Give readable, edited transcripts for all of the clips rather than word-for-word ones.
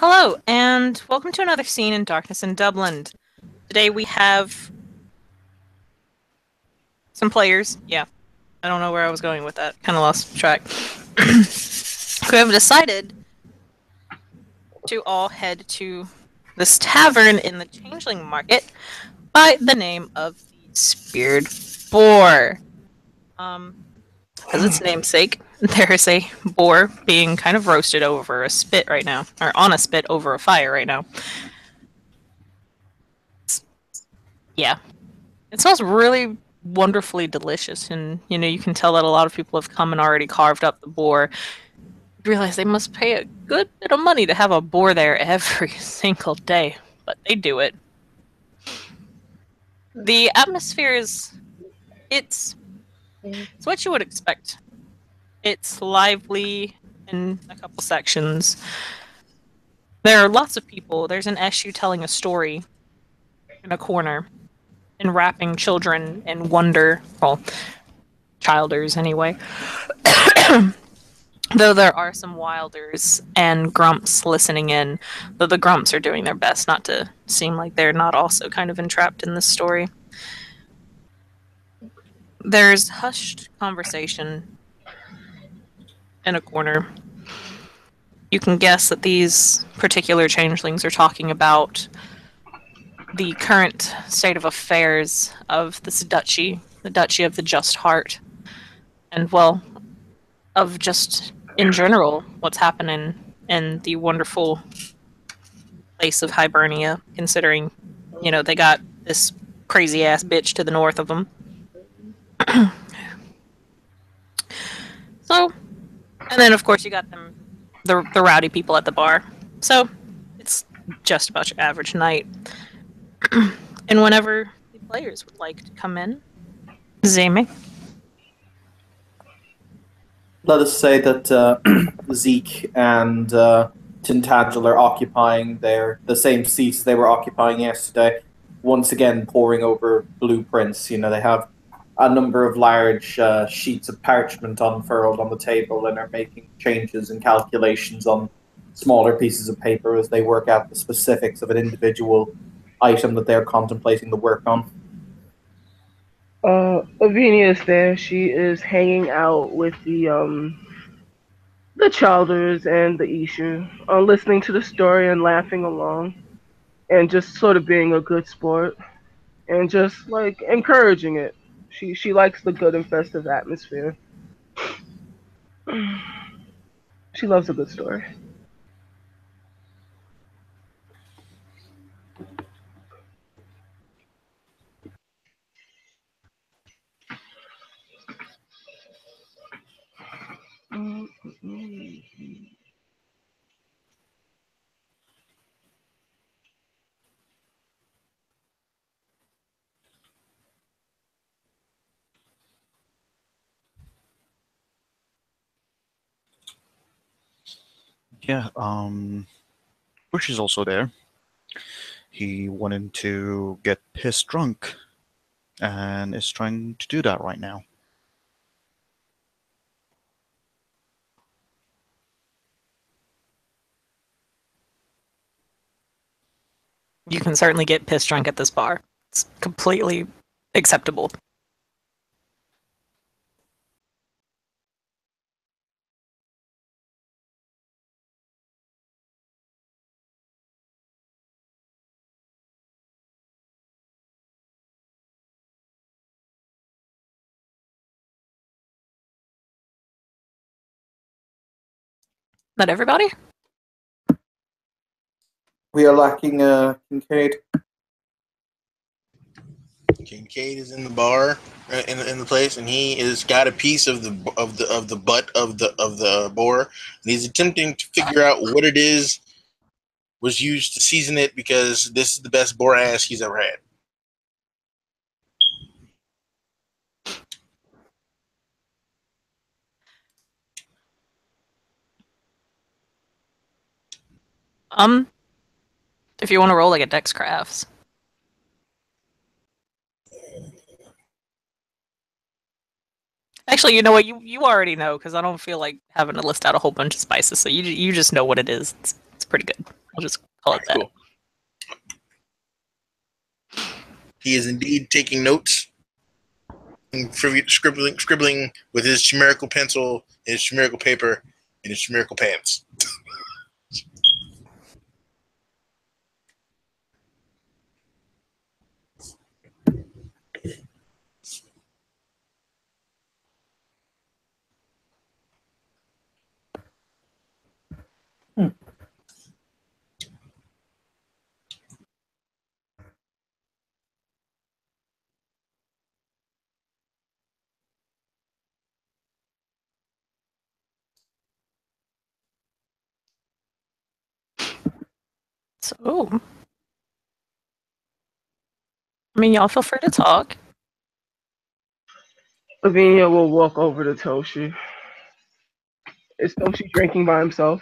Hello, and welcome to another scene in Darkness in Dublin. Today we have some players. Yeah, I don't know where I was going with that. Kind of lost track. Who have decided to all head to this tavern in the Changeling Market by the name of the Speared Boar. As its namesake, there's a boar being kind of roasted over a spit right now, or on a spit over a fire right now. Yeah, it smells really wonderfully delicious, and you can tell that a lot of people have come and already carved up the boar. You realize they must pay a good bit of money to have a boar there every single day, but they do it. The atmosphere it's it's what you would expect. It's lively in a couple sections. There are lots of people. There's an issue telling a story in a corner, enwrapping children in wonder. Well, childers anyway. Though there are some wilders and grumps listening in, though the grumps are doing their best not to seem like they're not also kind of entrapped in this story. There's hushed conversation in a corner. You can guess that these particular changelings are talking about the current state of affairs of this duchy, the Duchy of the Just Heart, and, well, of just, in general, what's happening in the wonderful place of Hibernia, considering, they got this crazy ass bitch to the north of them. So, and then of course you got them, the rowdy people at the bar. So, it's just about your average night. And whenever the players would like to come in, Zame. Let us say that Zeke and Tintagel are occupying the same seats they were occupying yesterday, once again poring over blueprints. They have a number of large sheets of parchment unfurled on the table and are making changes and calculations on smaller pieces of paper as they work out the specifics of an individual item that they're contemplating the work on. Lavinia is there. She is hanging out with the Childers and the Ishu, listening to the story and laughing along, and just sort of being a good sport, and just like encouraging it. She likes the good and festive atmosphere. She loves a good story. Yeah, Bush is also there. He wanted to get pissed drunk and is trying to do that right now. You can certainly get pissed drunk at this bar. It's completely acceptable. Not everybody? We are lacking Kincaid. Kincaid is in the bar, in the place, and he has got a piece of the butt of the boar, and he's attempting to figure out what it is was used to season it, because this is the best boar ass he's ever had. If you want to roll like a Dex Crafts. Actually, you know what? You already know, because I don't feel like having to list out a whole bunch of spices, so you just know what it is. It's pretty good. We'll just call it that. Cool. He is indeed taking notes, and scribbling with his chimerical pencil, his chimerical paper, and his chimerical pants. So, I mean, y'all feel free to talk. Lavinia will walk over to Toshi. Is Toshi drinking by himself?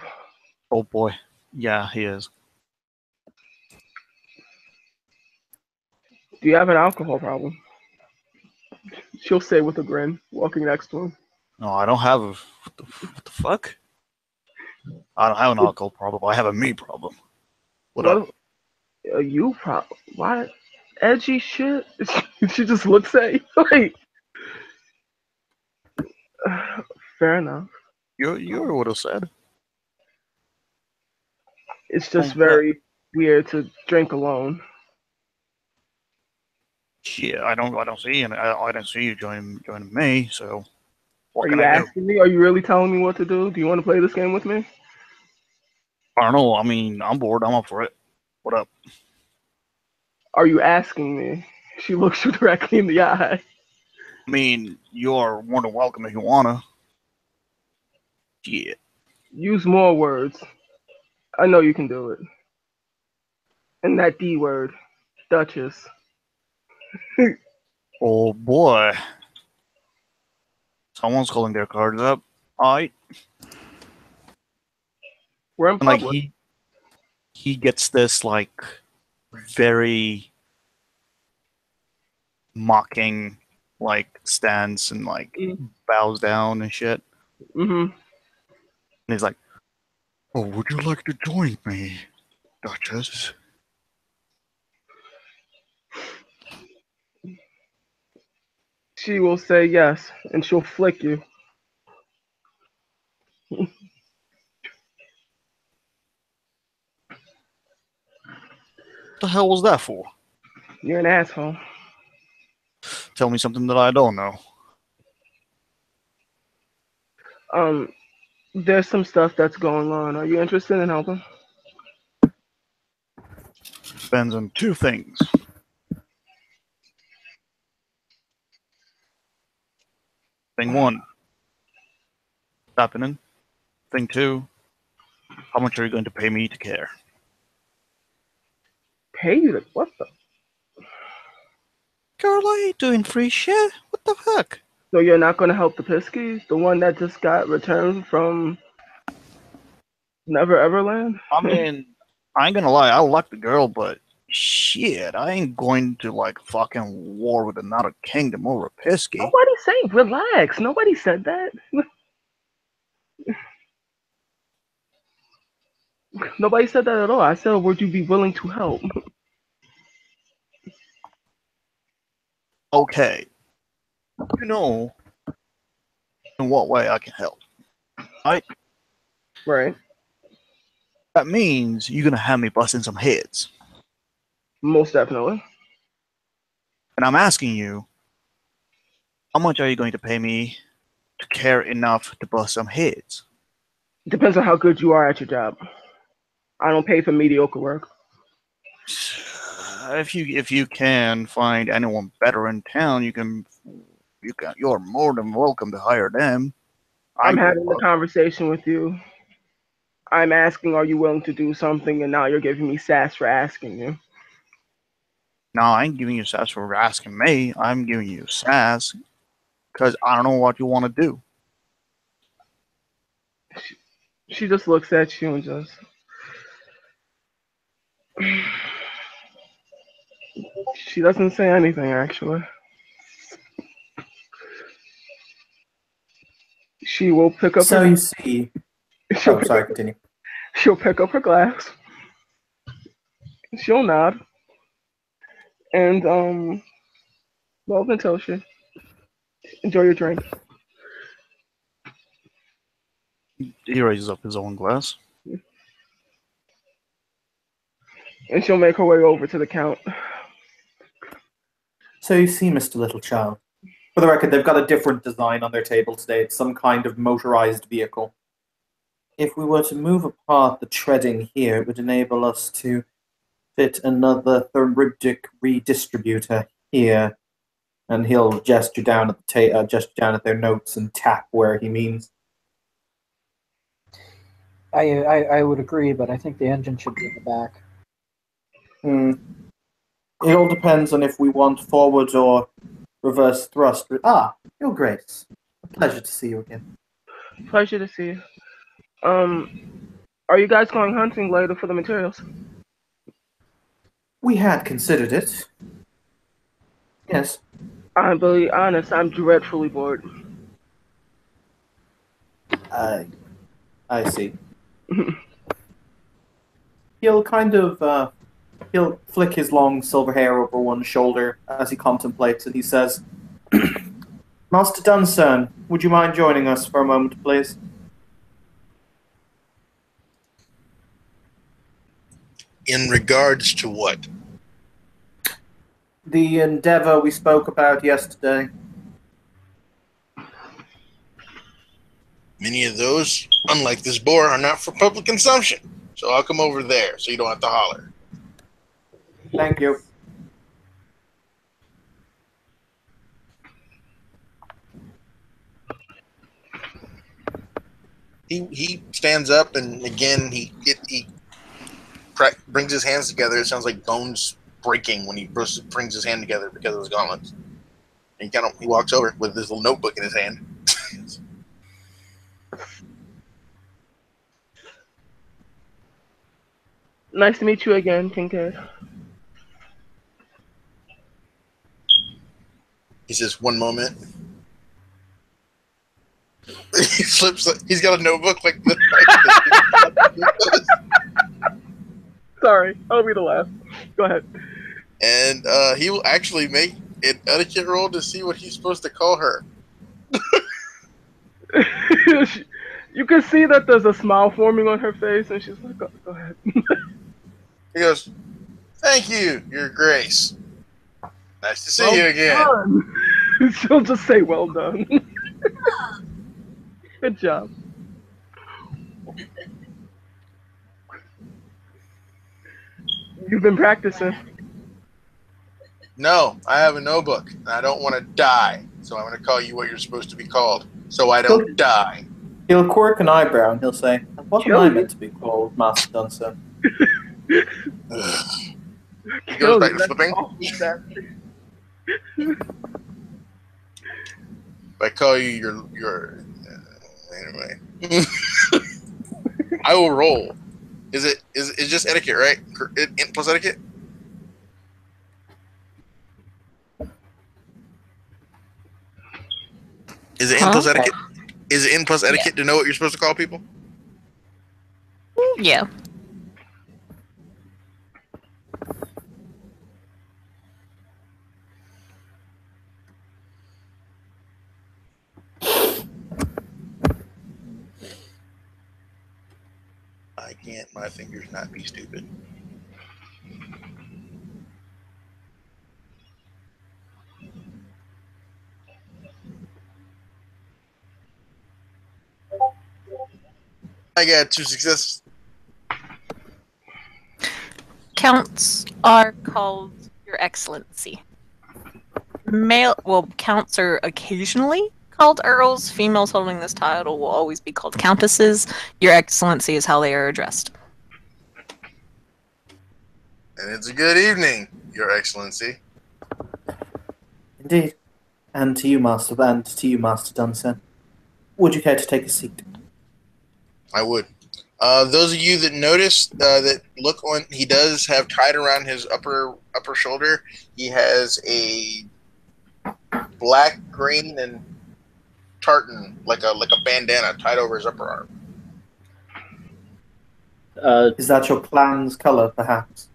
Oh boy. Yeah, he is. Do you have an alcohol problem? She'll say with a grin, walking next to him. No, I don't have a. What the fuck? I don't have an alcohol problem. I have a me problem. What up? You problem? Why? Edgy shit? She just looks at you like. Fair enough. You would have said. It's just Oh, very weird to drink alone. Yeah, I don't see and I don't see you joining me. So what Are can you I do? asking me? Are you really telling me what to do? Do you want to play this game with me? I don't know. I mean, I'm bored. I'm up for it. What up? Are you asking me? She looks you directly in the eye. I mean, you're more than welcome if you wanna. Yeah. Use more words. I know you can do it. And that D word, Duchess. Oh boy. Someone's calling their cards up. Alright. We're in And like public. he gets this like very mocking like stance and like bows down and shit. Mm-hmm. And he's like, "Oh, would you like to join me, Duchess?" She will say yes, and she'll flick you. The hell was that for? You're an asshole. Tell me something that I don't know. There's some stuff that's going on. Are you interested in helping? Depends on two things. Thing one, what's happening? Thing two, how much are you going to pay me to care? Pay you to what the? Girl, I ain't doing free shit. What the heck? So you're not gonna help the Piskies, the one that just got returned from Never Everland? I mean, I ain't gonna lie, I like the girl, but shit, I ain't going to like fucking war with another kingdom over a Pisky. Nobody's saying relax. Nobody said that. Nobody said that at all. I said, would you be willing to help? Okay, you know in what way I can help. Right? Right. That means you're gonna have me busting some heads. Most definitely. And I'm asking you, how much are you going to pay me to care enough to bust some heads? Depends on how good you are at your job. I don't pay for mediocre work. If you can find anyone better in town, you're more than welcome to hire them. I'm having the conversation with you. I'm asking, are you willing to do something? And now you're giving me sass for asking you. No, I ain't giving you sass for asking me. I'm giving you sass because I don't know what you want to do. She just looks at you and just. She doesn't say anything, actually. She will pick up So her. you see. She'll Oh, pick sorry. up, Continue. she'll pick up her glass She'll nod. And, well, then Toshi, enjoy your drink. He raises up his own glass. And she'll make her way over to the Count. So you see, Mr. Littlechild. For the record, they've got a different design on their table today. It's some kind of motorized vehicle. If we were to move apart the treading here, it would enable us to fit another thermobaric redistributor here. And he'll gesture down at gesture down at their notes and tap where he means. I would agree, but I think the engine should be in the back. It all depends on if we want forward or reverse thrust. Your Grace. A pleasure to see you again. Pleasure to see you. Are you guys going hunting later for the materials? We had considered it. Yes. I'm being honest, I'm dreadfully bored. I see. He'll kind of, he'll flick his long silver hair over one shoulder as he contemplates it. He says, Master Dunstan, would you mind joining us for a moment, please? In regards to what? The endeavor we spoke about yesterday. Many of those, unlike this boar, are not for public consumption. So I'll come over there so you don't have to holler. Thank you. He stands up and again he brings his hands together. It sounds like bones breaking when he brings his hand together because of his gauntlets. And he walks over with this little notebook in his hand. Nice to meet you again, Kincaid. He says, "One moment." He flips. He's got a notebook like this. Sorry, I'll be the last. Go ahead. And he will actually make an etiquette roll to see what he's supposed to call her. You can see that there's a smile forming on her face, and she's like, "Go ahead." He goes, "Thank you, Your Grace. Nice to see Well you again." done. She'll just say, "Well done." Good job. You've been practicing. No, I have a notebook, and I don't want to die, so I'm going to call you what you're supposed to be called, so I don't die. He'll quirk an eyebrow and he'll say, "What am I meant to be called, Master Dunstan?" He goes back to flipping. If I call you your anyway, I will roll. Is it just etiquette, right? Int plus etiquette. Is it N plus etiquette? Is it N plus etiquette to know what you're supposed to call people? Yeah. I can't my fingers not be stupid. I got 2 successes. Counts are called Your Excellency. Counts are occasionally called earls. Females holding this title will always be called countesses. Your Excellency is how they are addressed. And it's a good evening, Your Excellency. Indeed. And to you, Master Dunstan. Would you care to take a seat? I would. Those of you that notice that look on, he does have tied around his upper shoulder. He has a black, green, and tartan, like a bandana tied over his upper arm. Is that your clan's color, perhaps?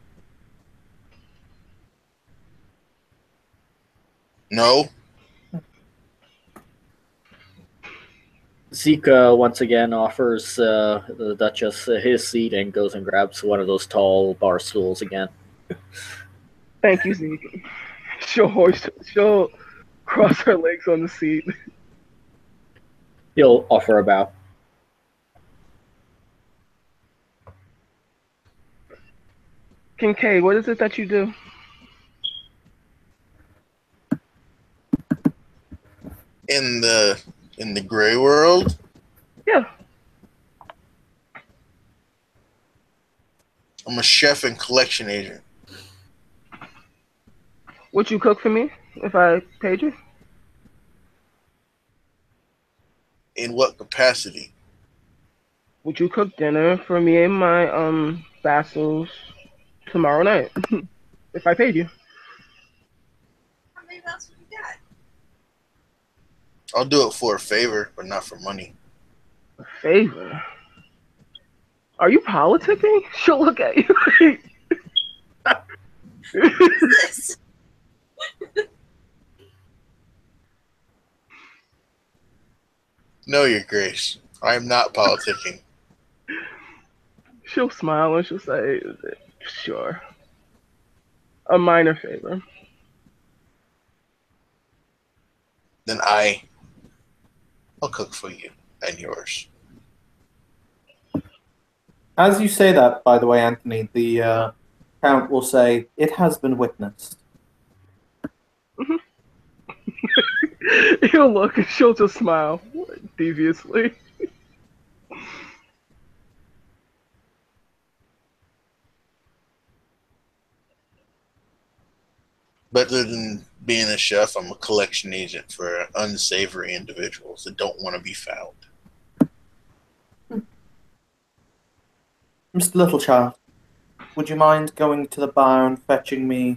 No. Zeke once again offers the Duchess his seat and goes and grabs one of those tall bar stools again. Thank you, Zeke. She'll cross her legs on the seat. He'll offer a bow. Kincaid, what is it that you do? In the gray world, Yeah. I'm a chef and collection agent. Would you cook for me if I paid you? In what capacity? Would you cook dinner for me and my vassals tomorrow night if I paid you? I'll do it for a favor, but not for money. A favor? Are you politicking? She'll look at you. No, Your Grace. I am not politicking. She'll smile and she'll say, sure. A minor favor. Then I'll cook for you and yours. As you say that, by the way, Anthony, the Count will say, "It has been witnessed." He'll look and she'll just smile deviously. Better than being a chef, I'm a collection agent for unsavory individuals that don't want to be found. Mr. Littlechild, would you mind going to the bar and fetching me?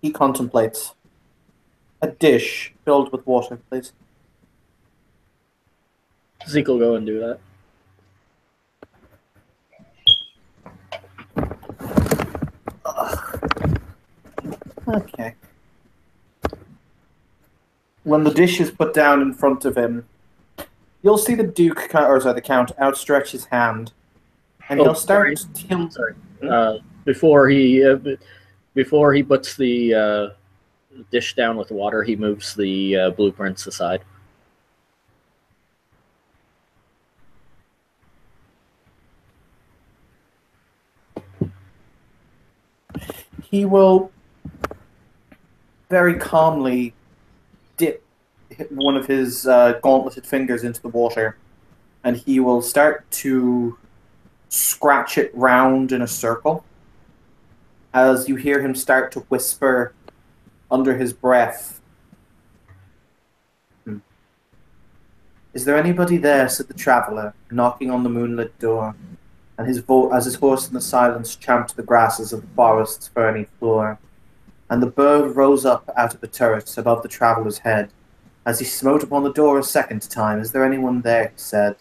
He contemplates. A dish filled with water, please. Zeke will go and do that. Okay. When the dish is put down in front of him, you'll see the Duke, or sorry, the Count, outstretch his hand, and he'll start. Sorry. Before he puts the dish down with water, he moves the blueprints aside. He will very calmly dip one of his gauntleted fingers into the water, and he will start to scratch it round in a circle as you hear him start to whisper under his breath. "Is there anybody there?" said the traveller, knocking on the moonlit door, and as his horse in the silence champed the grasses of the forest's ferny floor. And the bird rose up out of the turret above the traveller's head. As he smote upon the door a second time, "Is there anyone there?" he said.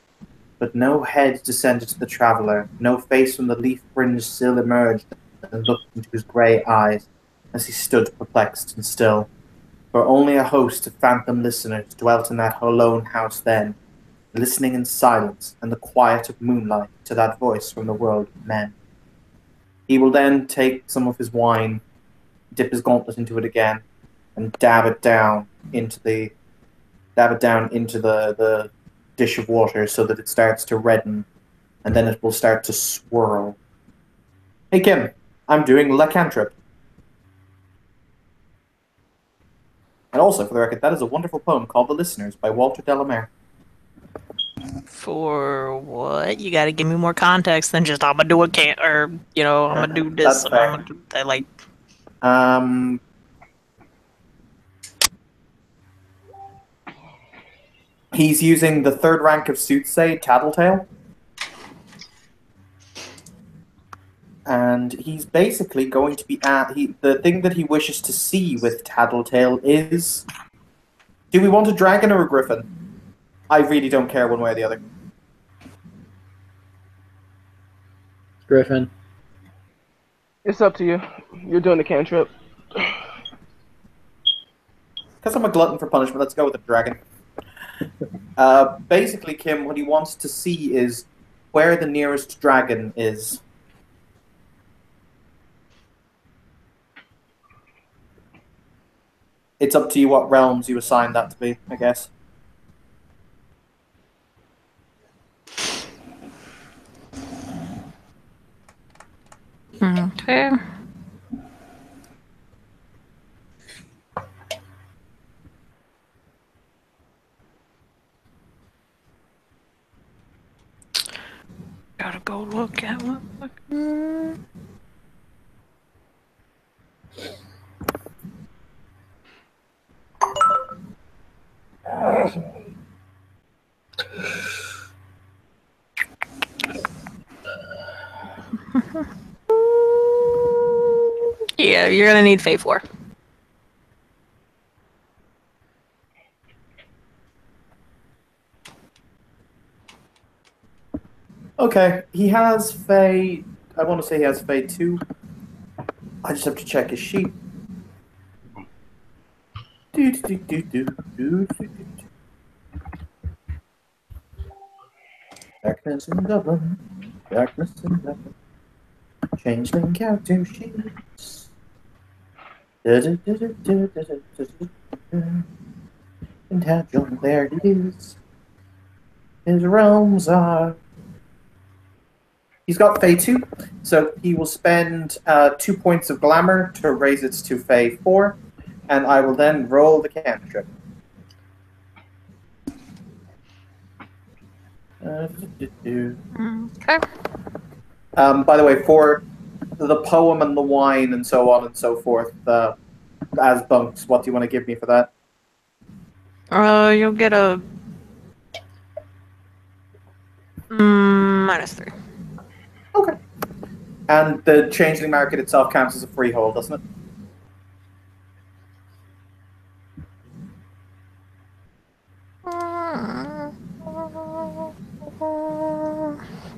But no head descended to the traveller, no face from the leaf-fringed sill emerged and looked into his grey eyes, as he stood perplexed and still. For only a host of phantom listeners dwelt in that lone house then, listening in silence and the quiet of moonlight to that voice from the world of men. He will then take some of his wine, dip his gauntlet into it again, and dab it down into the dish of water so that it starts to redden, and then it will start to swirl. Hey Kim, I'm doing lycanthrope. And also, for the record, that is a wonderful poem called The Listeners by Walter Delamere. For what? You gotta give me more context than just I'm gonna do a can or I'm gonna do this. That's fair. I'm gonna do that. Like, He's using the third rank of Soothsay, Tattletale. And he's basically going to be the thing that he wishes to see with Tattletale is, do we want a dragon or a griffin? I really don't care one way or the other. Griffin. It's up to you. You're doing the cantrip. a glutton for punishment. Let's go with the dragon. Basically, Kim, what he wants to see is where the nearest dragon is. It's up to you what realms you assign that to be, I guess. Okay. Gotta go look at what fucking... Yeah, you're gonna need Fae 4. Okay, he has Fae. I want to say he has Fae 2. I just have to check his sheet. Darkness in Dublin. Darkness in Dublin. Changeling character sheets. And how John there it is. His realms are. He's got Fae 2, so he will spend 2 points of glamour to raise it to Fae 4, and I will then roll the cantrip. Okay. By the way, for the poem and the wine and so on and so forth, as bunks, what do you want to give me for that? You'll get a -3. Okay. And the changeling market itself counts as a freehold, doesn't it?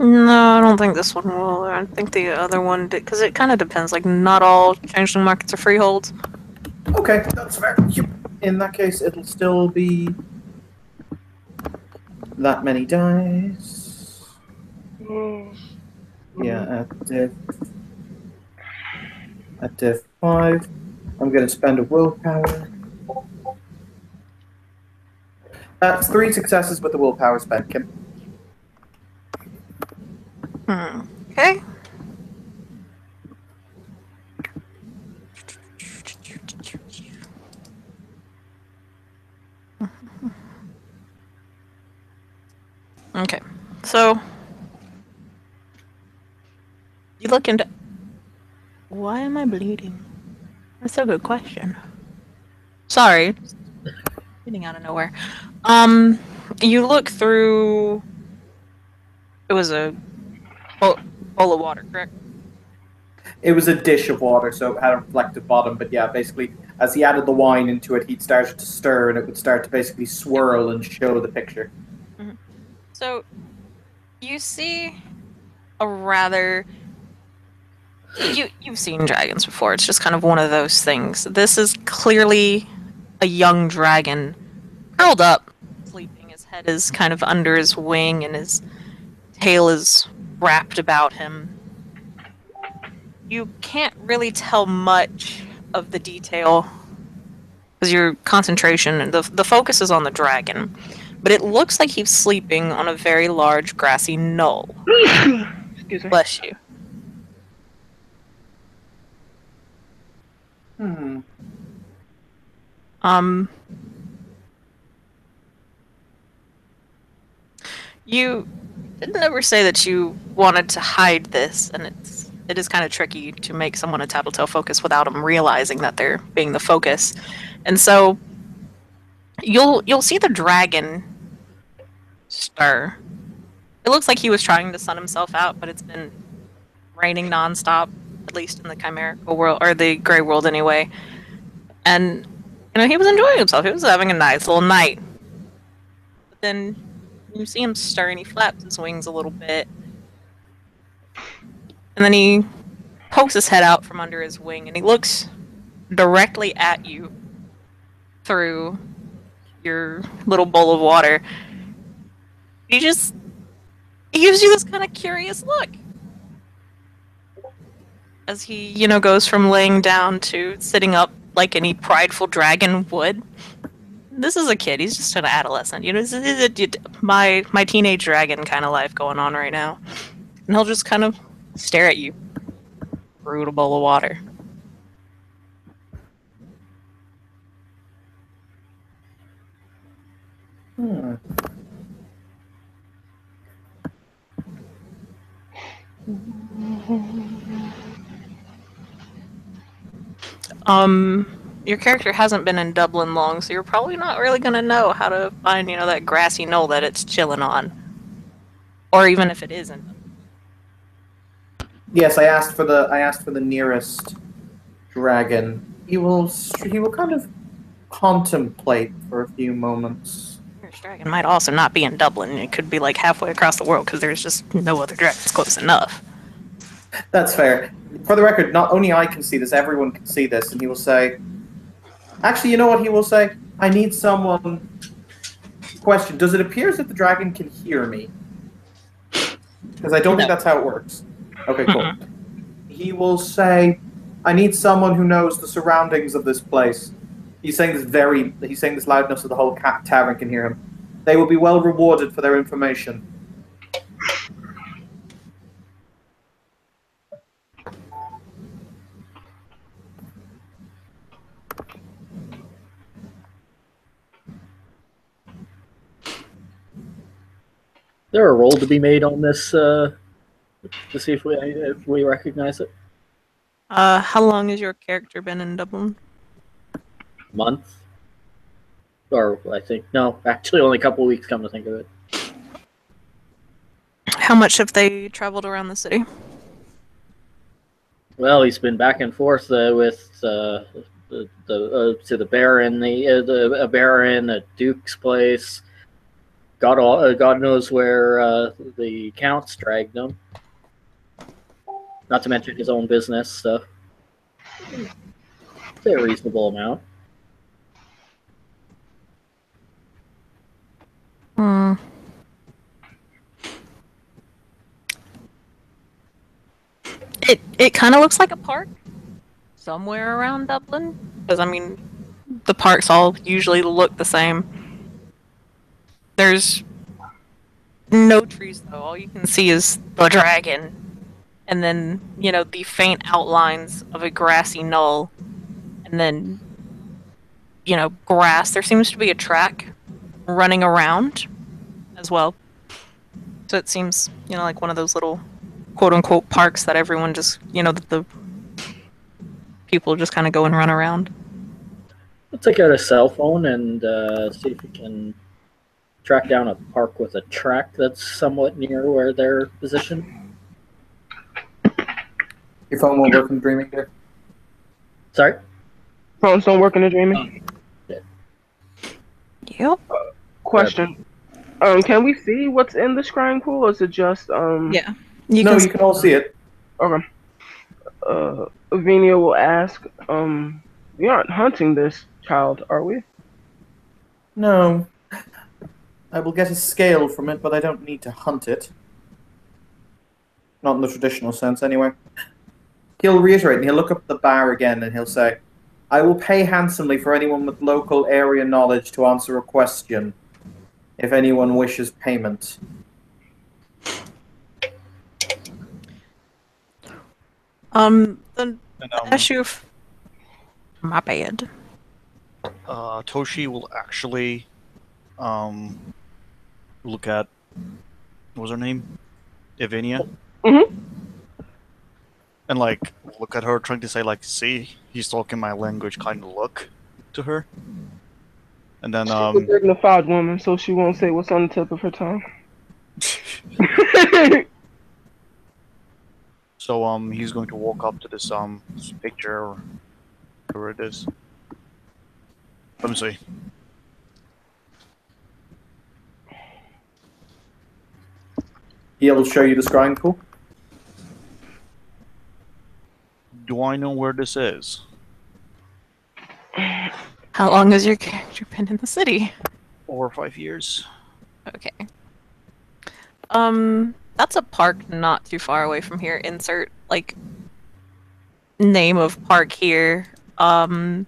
No, I don't think this one will. I think the other one did, because it kind of depends. Like, not all changeling markets are freeholds. Okay, that's fair. In that case, it'll still be that many dice. Yeah, at div 5, I'm going to spend a willpower. That's 3 successes with the willpower spent, Kim. Okay. Okay, so you look into. Why am I bleeding? That's a good question. Sorry, bleeding out of nowhere. You look through. It was a bowl of water, correct? It was a dish of water, so it had a reflective bottom, but yeah, basically, as he added the wine into it, he'd started to stir, and it would start to basically swirl and show the picture. Mm-hmm. So, you see a rather... You've seen dragons before, it's just kind of one of those things. This is clearly a young dragon, curled up, sleeping. His head is kind of under his wing, and his tail is wrapped about him. You can't really tell much of the detail because your concentration and the focus is on the dragon, but it looks like he's sleeping on a very large grassy knoll. Excuse me. Bless you. You didn't ever say that you wanted to hide this, and it is kind of tricky to make someone a tattletale focus without them realizing that they're being the focus. And so you'll see the dragon stir. It looks like he was trying to sun himself out, but it's been raining nonstop, at least in the chimerical world, or the gray world anyway. And he was enjoying himself. He was having a nice little night. But then you see him stir, and he flaps his wings a little bit. And then he pokes his head out from under his wing, and he looks directly at you, through your little bowl of water, he gives you this kind of curious look as he, goes from laying down to sitting up like any prideful dragon would. This is a kid. He's just an adolescent. This is my teenage dragon kind of life going on right now. And he'll just kind of stare at you through a bowl of water. Your character hasn't been in Dublin long, so you're probably not really gonna know how to find, that grassy knoll that it's chilling on. Or even if it isn't. Yes, I asked for the nearest dragon. He will kind of contemplate for a few moments. Nearest dragon might also not be in Dublin. It could be like halfway across the world because there's just no other dragons close enough. That's fair. For the record, not only I can see this, everyone can see this, and he will say... Actually, you know what he will say? I need someone... Question, does it appear as if the dragon can hear me? Because I don't think that's how it works. Okay, cool. He will say, I need someone who knows the surroundings of this place. He's saying this loud enough so the whole tavern can hear him. They will be well rewarded for their information. Is there a roll to be made on this to see if we recognize it? How long has your character been in Dublin? Month? Or I think no, actually only a couple of weeks. Come to think of it. How much have they traveled around the city? Well, he's been back and forth with to the Baron, the Baron at Duke's place. God knows where the Count's dragged him. Not to mention his own business stuff. It's a reasonable amount. It kind of looks like a park somewhere around Dublin. Because, the parks all usually look the same. There's no trees, though. All you can see is the dragon. And then, the faint outlines of a grassy knoll. And then, grass. There seems to be a track running around as well. So it seems, like one of those little quote-unquote parks that everyone just, the people just kind of go and run around. Let's take out a cell phone and see if we can track down a park with a track that's somewhat near where they're positioned. Your phone won't work in Dreaming here? Sorry? Phones don't work in the Dreaming? Yep. Question. Can we see what's in the scrying pool, or is it just Yeah. You can all see it. Okay. Avenia will ask, we aren't hunting this child, are we? No. I will get a scale from it, but I don't need to hunt it. Not in the traditional sense, anyway. He'll reiterate, and he'll look up at the bar again, and he'll say, I will pay handsomely for anyone with local area knowledge to answer a question, if anyone wishes payment. The issue of... My bad. Toshi will actually look at, what was her name? Evania? Mm-hmm. And look at her, trying to say see, he's talking my language kind of look to her. And then She's a dignified woman, so she won't say what's on the tip of her tongue. So he's going to walk up to this picture, or whatever it is. Let me see. He'll show you the scrying pool. Do I know where this is? How long has your character been in the city? 4 or 5 years. Okay. That's a park not too far away from here. Insert, like, name of park here. It's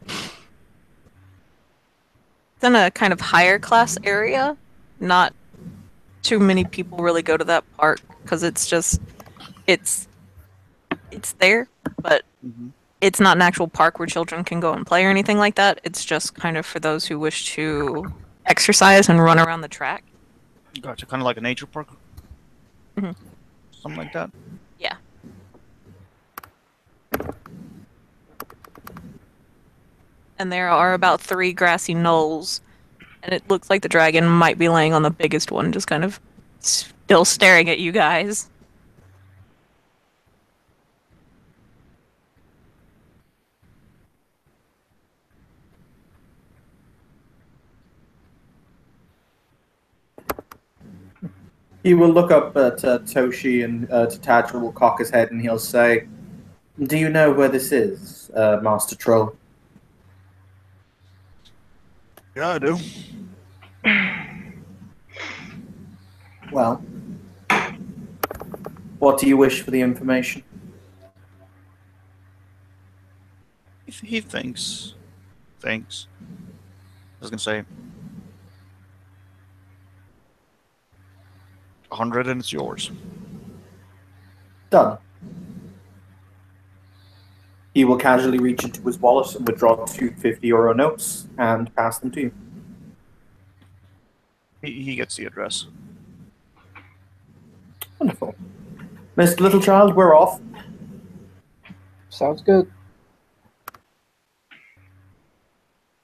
in a kind of higher class area. Not too many people really go to that park because it's just, it's there, but it's not an actual park where children can go and play or anything like that. It's just kind of for those who wish to exercise and run around the track. Gotcha, kind of like a nature park? Mhm. Something like that? Yeah. And there are about 3 grassy knolls, and it looks like the dragon might be laying on the biggest one, just kind of still staring at you guys. He will look up at Toshi, and Tatadra will cock his head and he'll say, "Do you know where this is, Master Troll?" Yeah, I do. Well, what do you wish for the information? He thinks. I was gonna say 100 and it's yours. Done. He will casually reach into his wallet and withdraw 2 50-euro notes and pass them to you. He gets the address. Wonderful. Mr. Littlechild, we're off. Sounds good.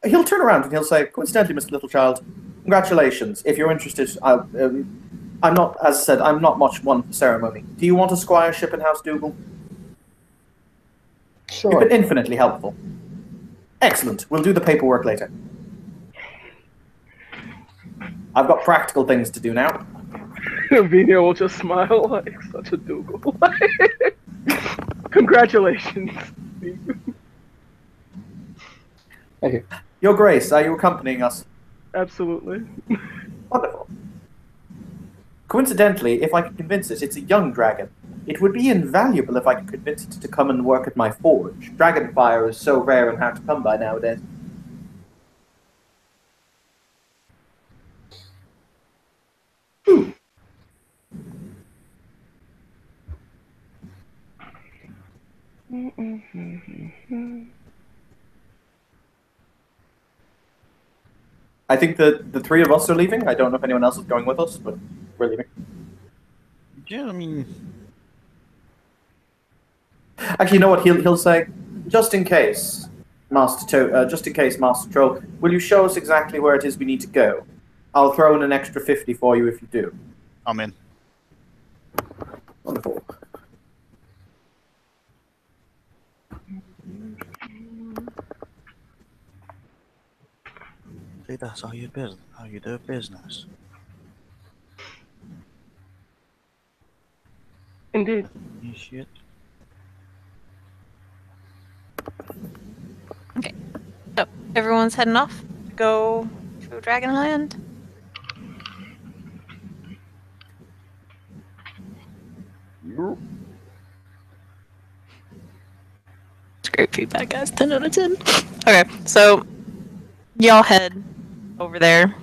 He'll turn around and he'll say, "Coincidentally, Mr. Littlechild, congratulations. If you're interested, I'm not, as I said, I'm not much one for ceremony. Do you want a squireship in House Dougal? Sure. You've been infinitely helpful. Excellent. We'll do the paperwork later. I've got practical things to do now." Vino will just smile like such a Dougal. Congratulations. Thank you. Your Grace, are you accompanying us? Absolutely. Wonderful. Coincidentally, if I could convince it, it's a young dragon. It would be invaluable if I could convince it to come and work at my forge. Dragonfire is so rare and hard to come by nowadays. Ooh. I think that the 3 of us are leaving. I don't know if anyone else is going with us, but we're leaving. Yeah, I mean, Actually, you know what? He'll say, just in case, Master Troll, will you show us exactly where it is we need to go? I'll throw in an extra 50 for you if you do. I'm in. Wonderful. See, that's how you do business. Indeed. You shit. Okay. So, everyone's heading off to go to Dragonland. It's great feedback, guys. 10 out of 10. Okay, so y'all head over there.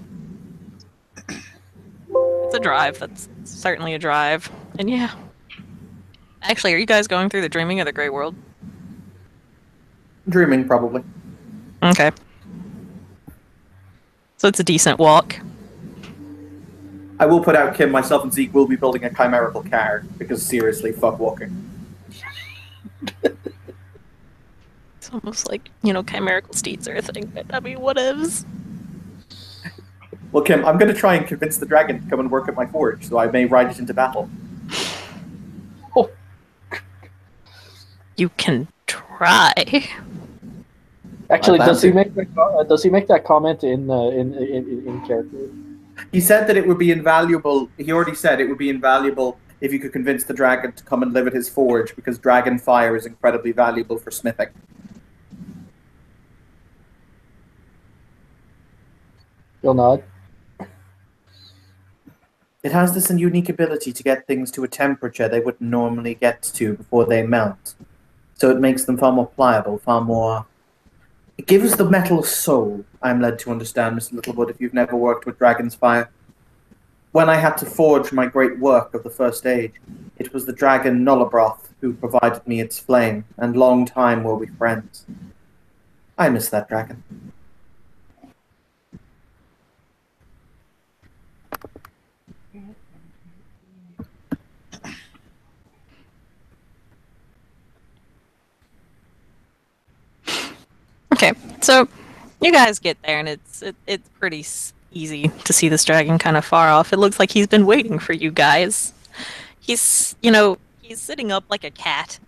It's a drive. That's certainly a drive. And yeah. Actually, are you guys going through the Dreaming of the Grey World? Dreaming, probably. Okay. So it's a decent walk. I will put out, Kim, myself and Zeke will be building a chimerical car, because seriously, fuck walking. It's almost like, chimerical steeds are a thing, but I mean, whatevs. Well, Kim, I'm going to try and convince the dragon to come and work at my forge, so I may ride it into battle. Oh. You can try. Actually, I does he fancy. make that comment in character? He said that it would be invaluable. He already said it would be invaluable if you could convince the dragon to come and live at his forge, because dragon fire is incredibly valuable for smithing. You'll nod. It has this unique ability to get things to a temperature they wouldn't normally get to before they melt. So it makes them far more pliable, far more... It gives the metal a soul, I'm led to understand, Mr. Littlewood, if you've never worked with Dragon's Fire. When I had to forge my great work of the First Age, it was the dragon Nullabroth who provided me its flame, and long time were we friends. I miss that dragon. Okay, so you guys get there, and it's pretty easy to see this dragon kind of far off. It looks like he's been waiting for you guys. He's sitting up like a cat.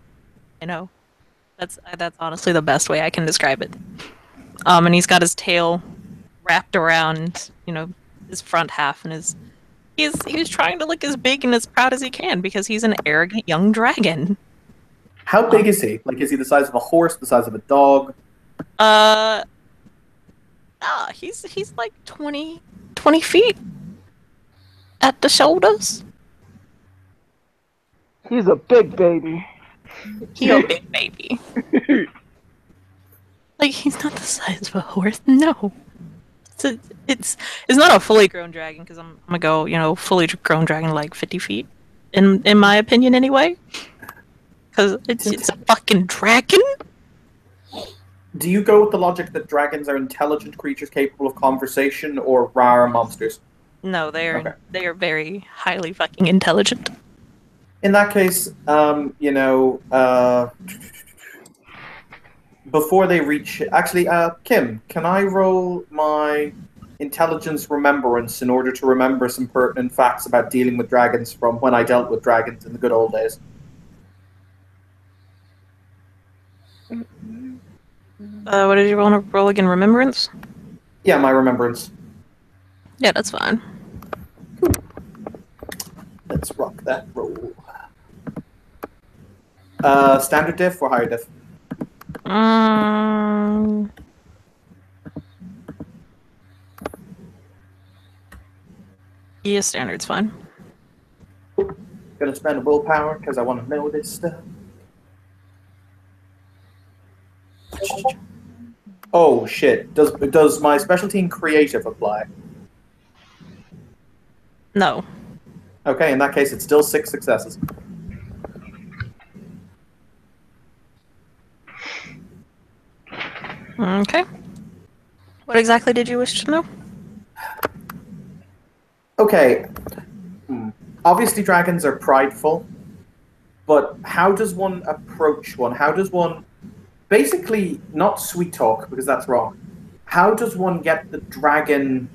That's honestly the best way I can describe it. And he's got his tail wrapped around his front half, and he's trying to look as big and as proud as he can because he's an arrogant young dragon. How big is he? Like, is he the size of a horse, the size of a dog? He's like 20 feet at the shoulders. He's a big baby. He's a big baby. Like, he's not the size of a horse. No. It's not a fully grown dragon, because I'm gonna go, fully grown dragon like 50 feet, in my opinion anyway. Because it's a fucking dragon. Do you go with the logic that dragons are intelligent creatures capable of conversation, or rare monsters? No, they are very highly fucking intelligent. In that case, before they reach... Actually, Kim, can I roll my intelligence remembrance in order to remember some pertinent facts about dealing with dragons from when I dealt with dragons in the good old days? What did you want to roll again? Remembrance? Yeah, my remembrance. Yeah, that's fine. Let's rock that roll. Standard diff or higher diff? Yeah, standard's fine. Gonna spend willpower because I want to know this stuff. Oh shit! Does my specialty in creative apply? No. Okay, in that case, it's still 6 successes. Okay. What exactly did you wish to know? Okay. Obviously, dragons are prideful, but how does one approach one? How does one... Basically, not sweet talk, because that's wrong. How does one get the dragon...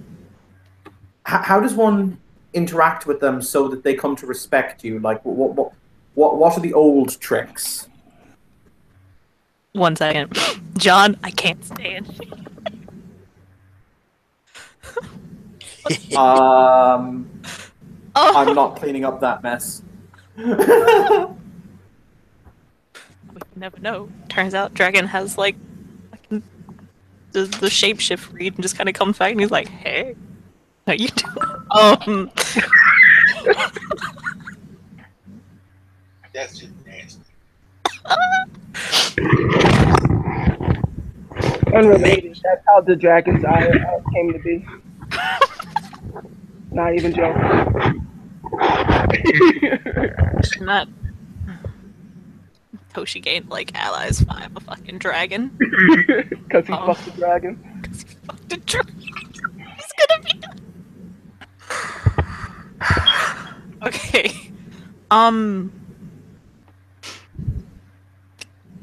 How does one interact with them so that they come to respect you? Like, what are the old tricks? 1 second. John, I can't stand you. I'm not cleaning up that mess. We never know. Turns out Dragon has like the shapeshift read and just kind of comes back and he's like, "Hey, how you doing?" That's just nasty. Unrelated. That's how the dragon's eye came to be. Not even joking. Not Toshi gained like allies 5 a fucking dragon. Because he fucked the dragon. Because he fucked a dragon. He's gonna be. Okay.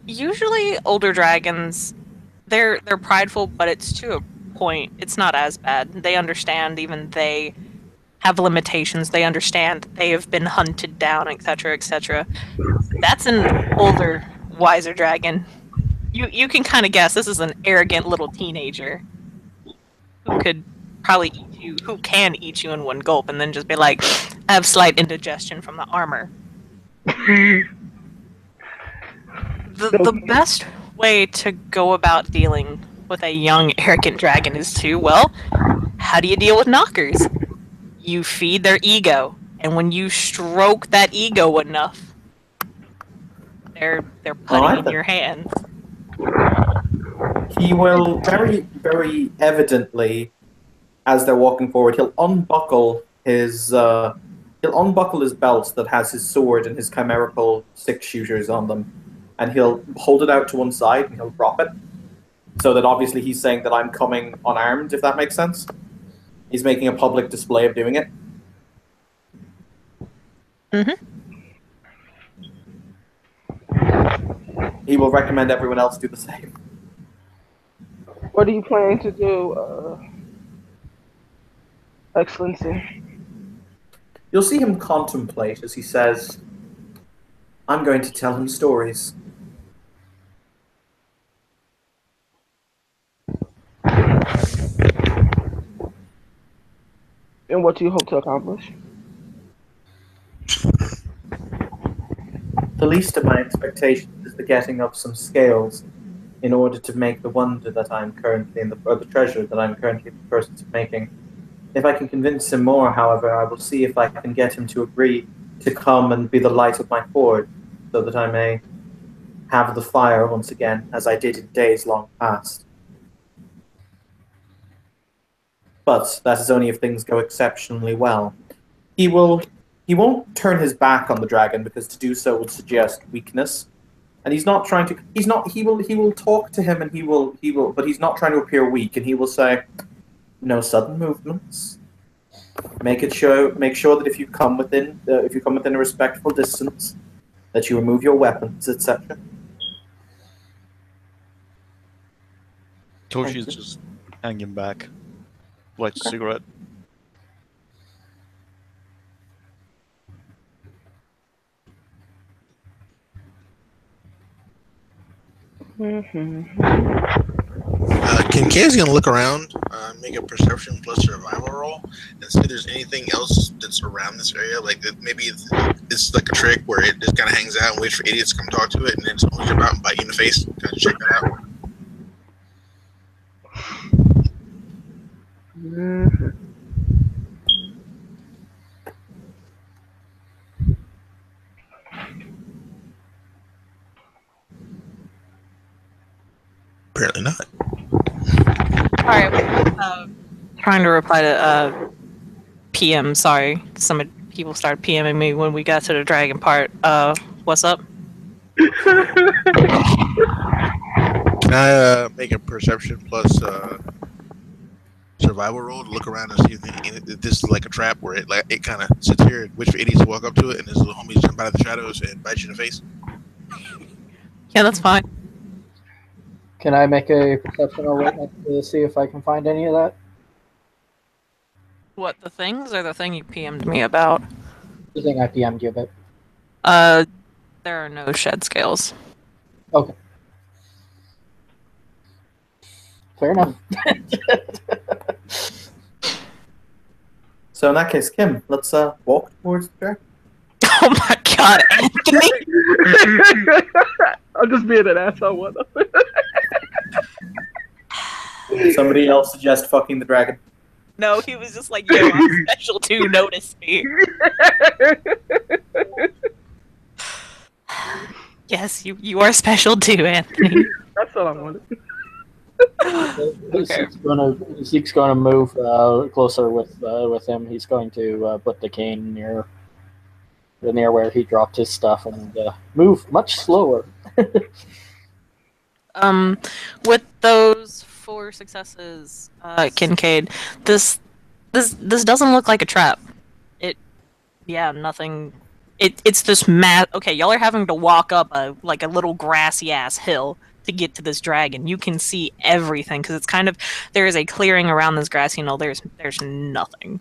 Usually older dragons, they're prideful, but it's to a point. It's not as bad. They understand, even they have limitations. They understand they have been hunted down, etc., etc. That's an older, wiser dragon. You can kind of guess this is an arrogant little teenager who could probably eat you, who can eat you in one gulp, and then just be like, I have slight indigestion from the armor. The best way to go about dealing with a young, arrogant dragon is to, well, how do you deal with knockers? You feed their ego, and when you stroke that ego enough, they're putting in your hands. He will very evidently, as they're walking forward, he'll unbuckle his belt that has his sword and his chimerical six-shooters on them, and he'll hold it out to one side and he'll drop it, so that obviously he's saying that I'm coming unarmed, if that makes sense. He's making a public display of doing it. Mm-hmm. He will recommend everyone else do the same. What are you planning to do, Excellency? You'll see him contemplate as he says, I'm going to tell him stories. And what do you hope to accomplish? The least of my expectations is the getting of some scales in order to make the wonder that I'm currently or the treasure that I'm currently in the process of making. If I can convince him more, however, I will see if I can get him to agree to come and be the light of my forge, so that I may have the fire once again, as I did in days long past. But that is only if things go exceptionally well. He won't turn his back on the dragon, because to do so would suggest weakness. And he's not trying to. He will talk to him, and he will. But he's not trying to appear weak, and he will say, "No sudden movements. Make sure that if you come within a respectful distance, that you remove your weapons, etc." Toshi's just hanging back, lights a cigarette. Kincaid's gonna look around, make a perception plus survival roll, and see if there's anything else that's around this area. Like maybe it's like a trick where it just kind of hangs out and waits for idiots to come talk to it, and then it's only jump out and bite you in the face. Kind of check that out. Apparently not. Alright, trying to reply to PM, sorry. Some people started PMing me when we got to the dragon part. What's up? Can I make a perception plus survival roll to look around and see if this is like a trap where it kind of sits here and waits for idiots to walk up to it, and his little homies jump out of the shadows and bite you in the face? Yeah, that's fine. Can I make a perception roll to see if I can find any of that? What, the things or the thing you PM'd me about? The thing I PM'd you about. There are no shed scales. Okay. Fair enough. So in that case, Kim, let's walk towards the dragon. Oh my god, Anthony! I'm just being an asshole. What? Somebody else suggest fucking the dragon. No, he was just like, yo, I'm special too, notice me. Yes, you are special too, Anthony. That's all I wanted. Okay. Zeke's gonna move closer with him. He's going to put the cane near where he dropped his stuff and move much slower. With those 4 successes, Kincaid, this doesn't look like a trap. Nothing. It's this okay, y'all are having to walk up a little grassy ass hill to get to this dragon. You can see everything because it's there is a clearing around this grassy knoll. There's nothing.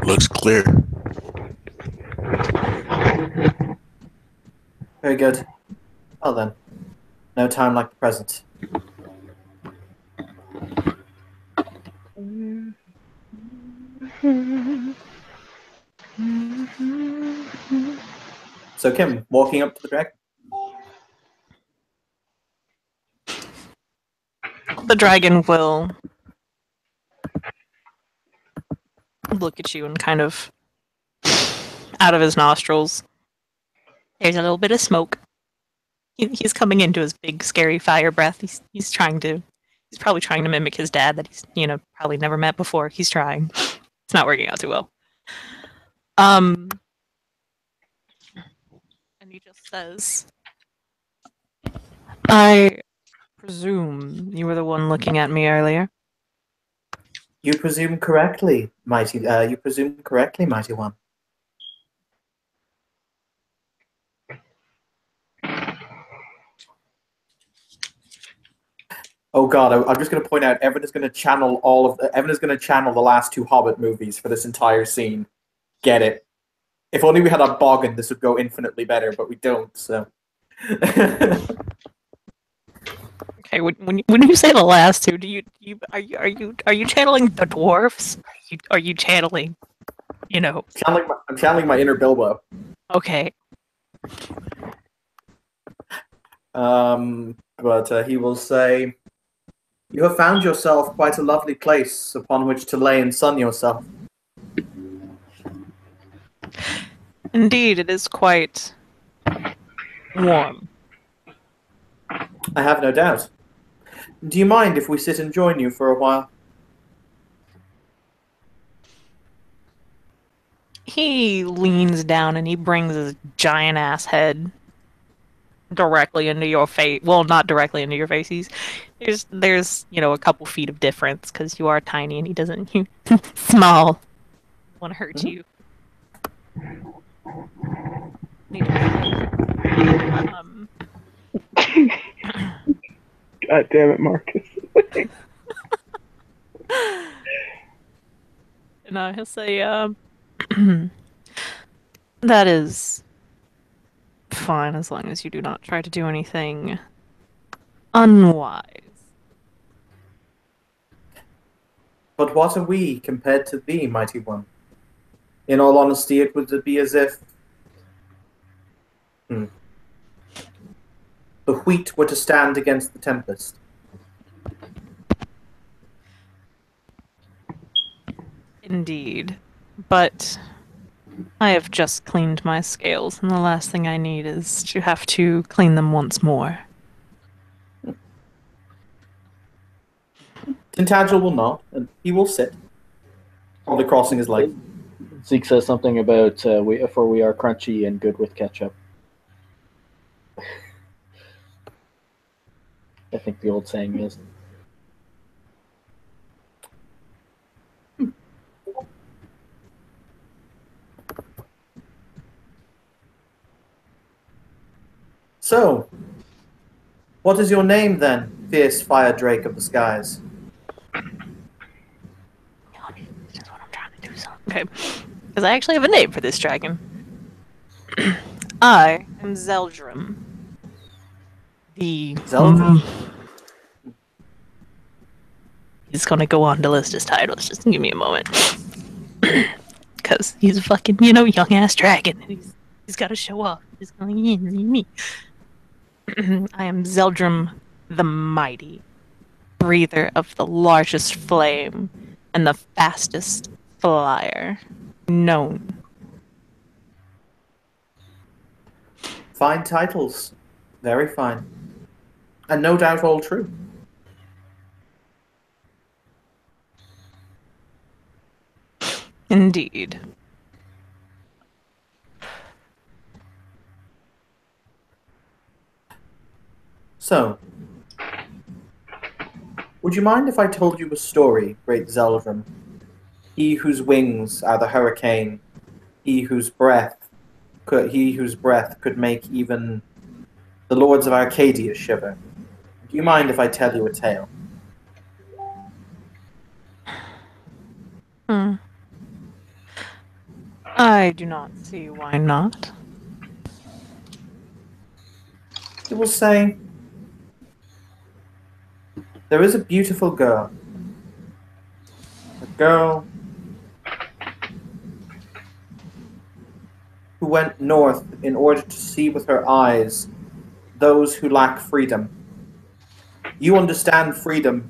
Looks clear. Very good. Well then, no time like the present. So Kim, walking up to the dragon. The dragon will look at you and kind of out of his nostrils. There's a little bit of smoke. He's coming into his big, scary fire breath. He's probably trying to mimic his dad that he's, probably never met before. He's trying. It's not working out too well. And he just says, I presume you were the one looking at me earlier. You presume correctly, mighty one. Oh god, I'm just going to point out, Evan is going to channel the last two Hobbit movies for this entire scene. Get it? If only we had a boggin, this would go infinitely better, but we don't. So. Okay, when you say the last two, are you channeling the dwarfs? Are you channeling, I'm channeling my inner Bilbo. Okay. But he will say, "You have found yourself quite a lovely place upon which to lay and sun yourself." Indeed, it is quite warm. I have no doubt. Do you mind if we sit and join you for a while? He leans down and he brings his giant ass head directly into your face. Well, not directly into your face. There's a couple feet of difference because you are tiny and he doesn't. Small. Want to hurt you. God damn it, Marcus. No, he'll say, that is fine as long as you do not try to do anything unwise. But what are we compared to thee, mighty one? In all honesty, it would be as if the wheat were to stand against the tempest. Indeed. But I have just cleaned my scales, and the last thing I need is to have to clean them once more. Tintagel will not, and he will sit, probably crossing his legs. Zeke says something about we are crunchy and good with ketchup. I think the old saying is. So, what is your name then, fierce fire drake of the skies? Okay, because I actually have a name for this dragon. I am Zeldrim. Zeldrim? He's gonna go on to list his titles. Just give me a moment. Because he's a fucking, young-ass dragon. And he's got to show off. He's going, me. I am Zeldrim the Mighty, breather of the largest flame and the fastest flyer known. Fine titles. Very fine. And no doubt all true. Indeed. So, would you mind if I told you a story, great Zeldrim? He whose wings are the hurricane, he whose breath could make even the lords of Arcadia shiver. Do you mind if I tell you a tale? I do not see why not. You will say, there is a beautiful girl. A girl who went north in order to see with her eyes those who lack freedom. You understand freedom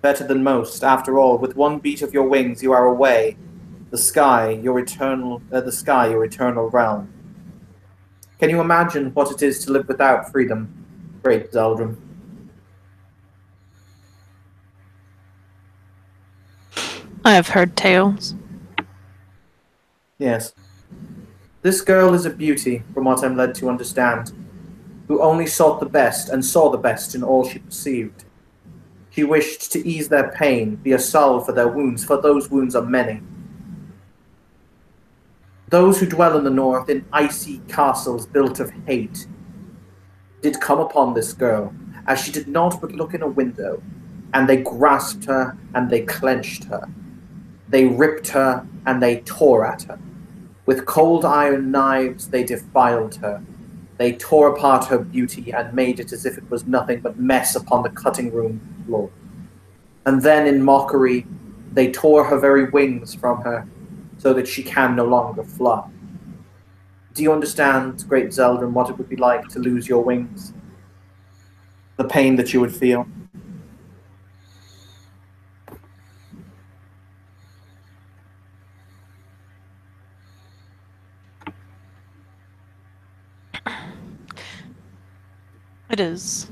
better than most. After all, with one beat of your wings, you are away. The sky, your eternal realm. Can you imagine what it is to live without freedom, great Zeldrim? I have heard tales. Yes. This girl is a beauty, from what I'm led to understand, who only sought the best and saw the best in all she perceived. She wished to ease their pain, be a salve for their wounds, for those wounds are many. Those who dwell in the north, in icy castles built of hate, did come upon this girl, as she did not but look in a window, and they grasped her, and they clenched her. They ripped her, and they tore at her. With cold iron knives they defiled her. They tore apart her beauty, and made it as if it was nothing but mess upon the cutting room floor. And then, in mockery, they tore her very wings from her, so that she can no longer fly. Do you understand, great Zeldrim, what it would be like to lose your wings? The pain that you would feel? It is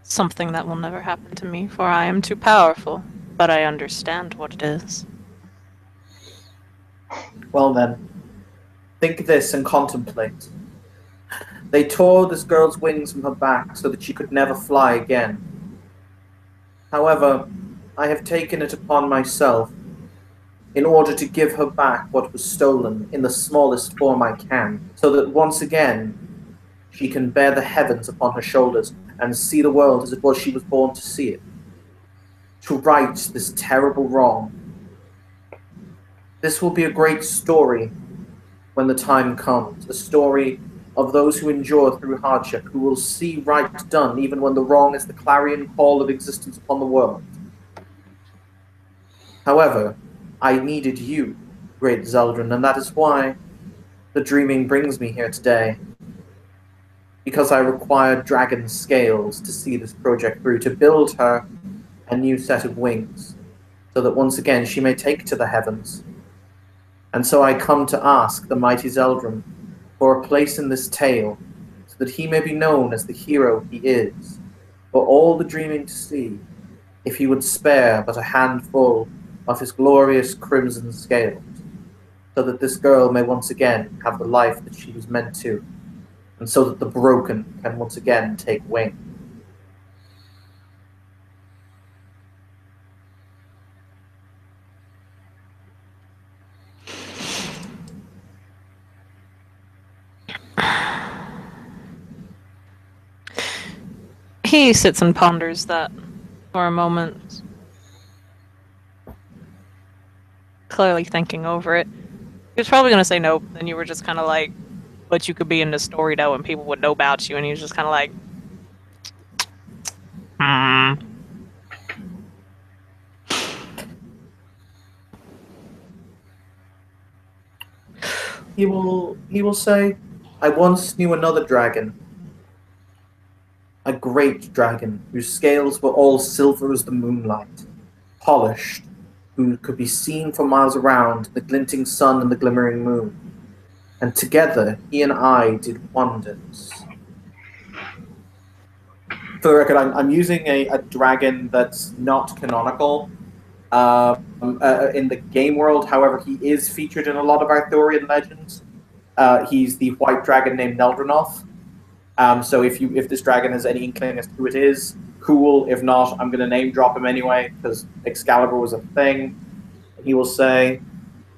something that will never happen to me, for I am too powerful, but I understand what it is. Well then, think this and contemplate. They tore this girl's wings from her back so that she could never fly again. However, I have taken it upon myself in order to give her back what was stolen in the smallest form I can, so that once again she can bear the heavens upon her shoulders and see the world as it was she was born to see it. To right this terrible wrong. This will be a great story when the time comes, a story of those who endure through hardship, who will see right done even when the wrong is the clarion call of existence upon the world. However, I needed you, great Zeldrin, and that is why the dreaming brings me here today. Because I required dragon scales to see this project through, to build her a new set of wings, so that once again she may take to the heavens. And so I come to ask the mighty Zeldrim for a place in this tale, so that he may be known as the hero he is, for all the dreaming to see, if he would spare but a handful of his glorious crimson scales, so that this girl may once again have the life that she was meant to, and so that the broken can once again take wing. He sits and ponders that for a moment, clearly thinking over it. He was probably going to say nope, and you were just kind of like, but you could be in this story though, and people would know about you, and he was just kind of like, He will say, I once knew another dragon, a great dragon, whose scales were all silver as the moonlight, polished, who could be seen for miles around, the glinting sun and the glimmering moon. And together, he and I did wonders. For the record, I'm using a dragon that's not canonical in the game world. However, he is featured in a lot of Arthurian legends. He's the white dragon named Neldrinoth. So if this dragon has any inkling as to who it is, cool. If not, I'm going to name drop him anyway, because Excalibur was a thing. He will say,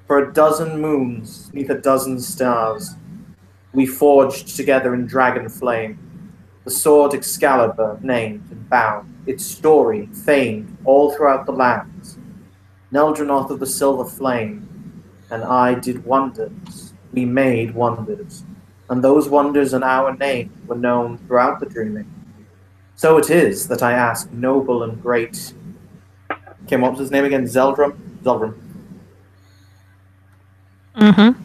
for a dozen moons, neath a dozen stars, we forged together in dragon flame. The sword Excalibur, named and bound, its story famed all throughout the lands. Neldrinoth of the silver flame, and I did wonders. We made wonders. And those wonders and our name were known throughout the dreaming. So it is that I ask noble and great... Kim, what was his name again? Zeldrim? Zeldrim. mm-hmm.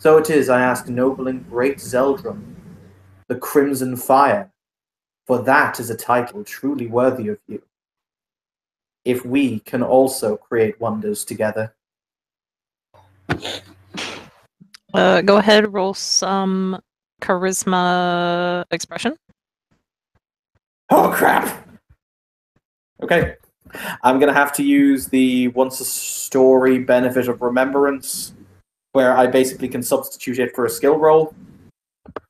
So it is, I ask, noble and great Zeldrum, the Crimson Fire, for that is a title truly worthy of you. If we can also create wonders together. Go ahead, roll some charisma expression. Oh crap! Okay. I'm gonna have to use the once a story benefit of remembrance, where I basically can substitute it for a skill roll.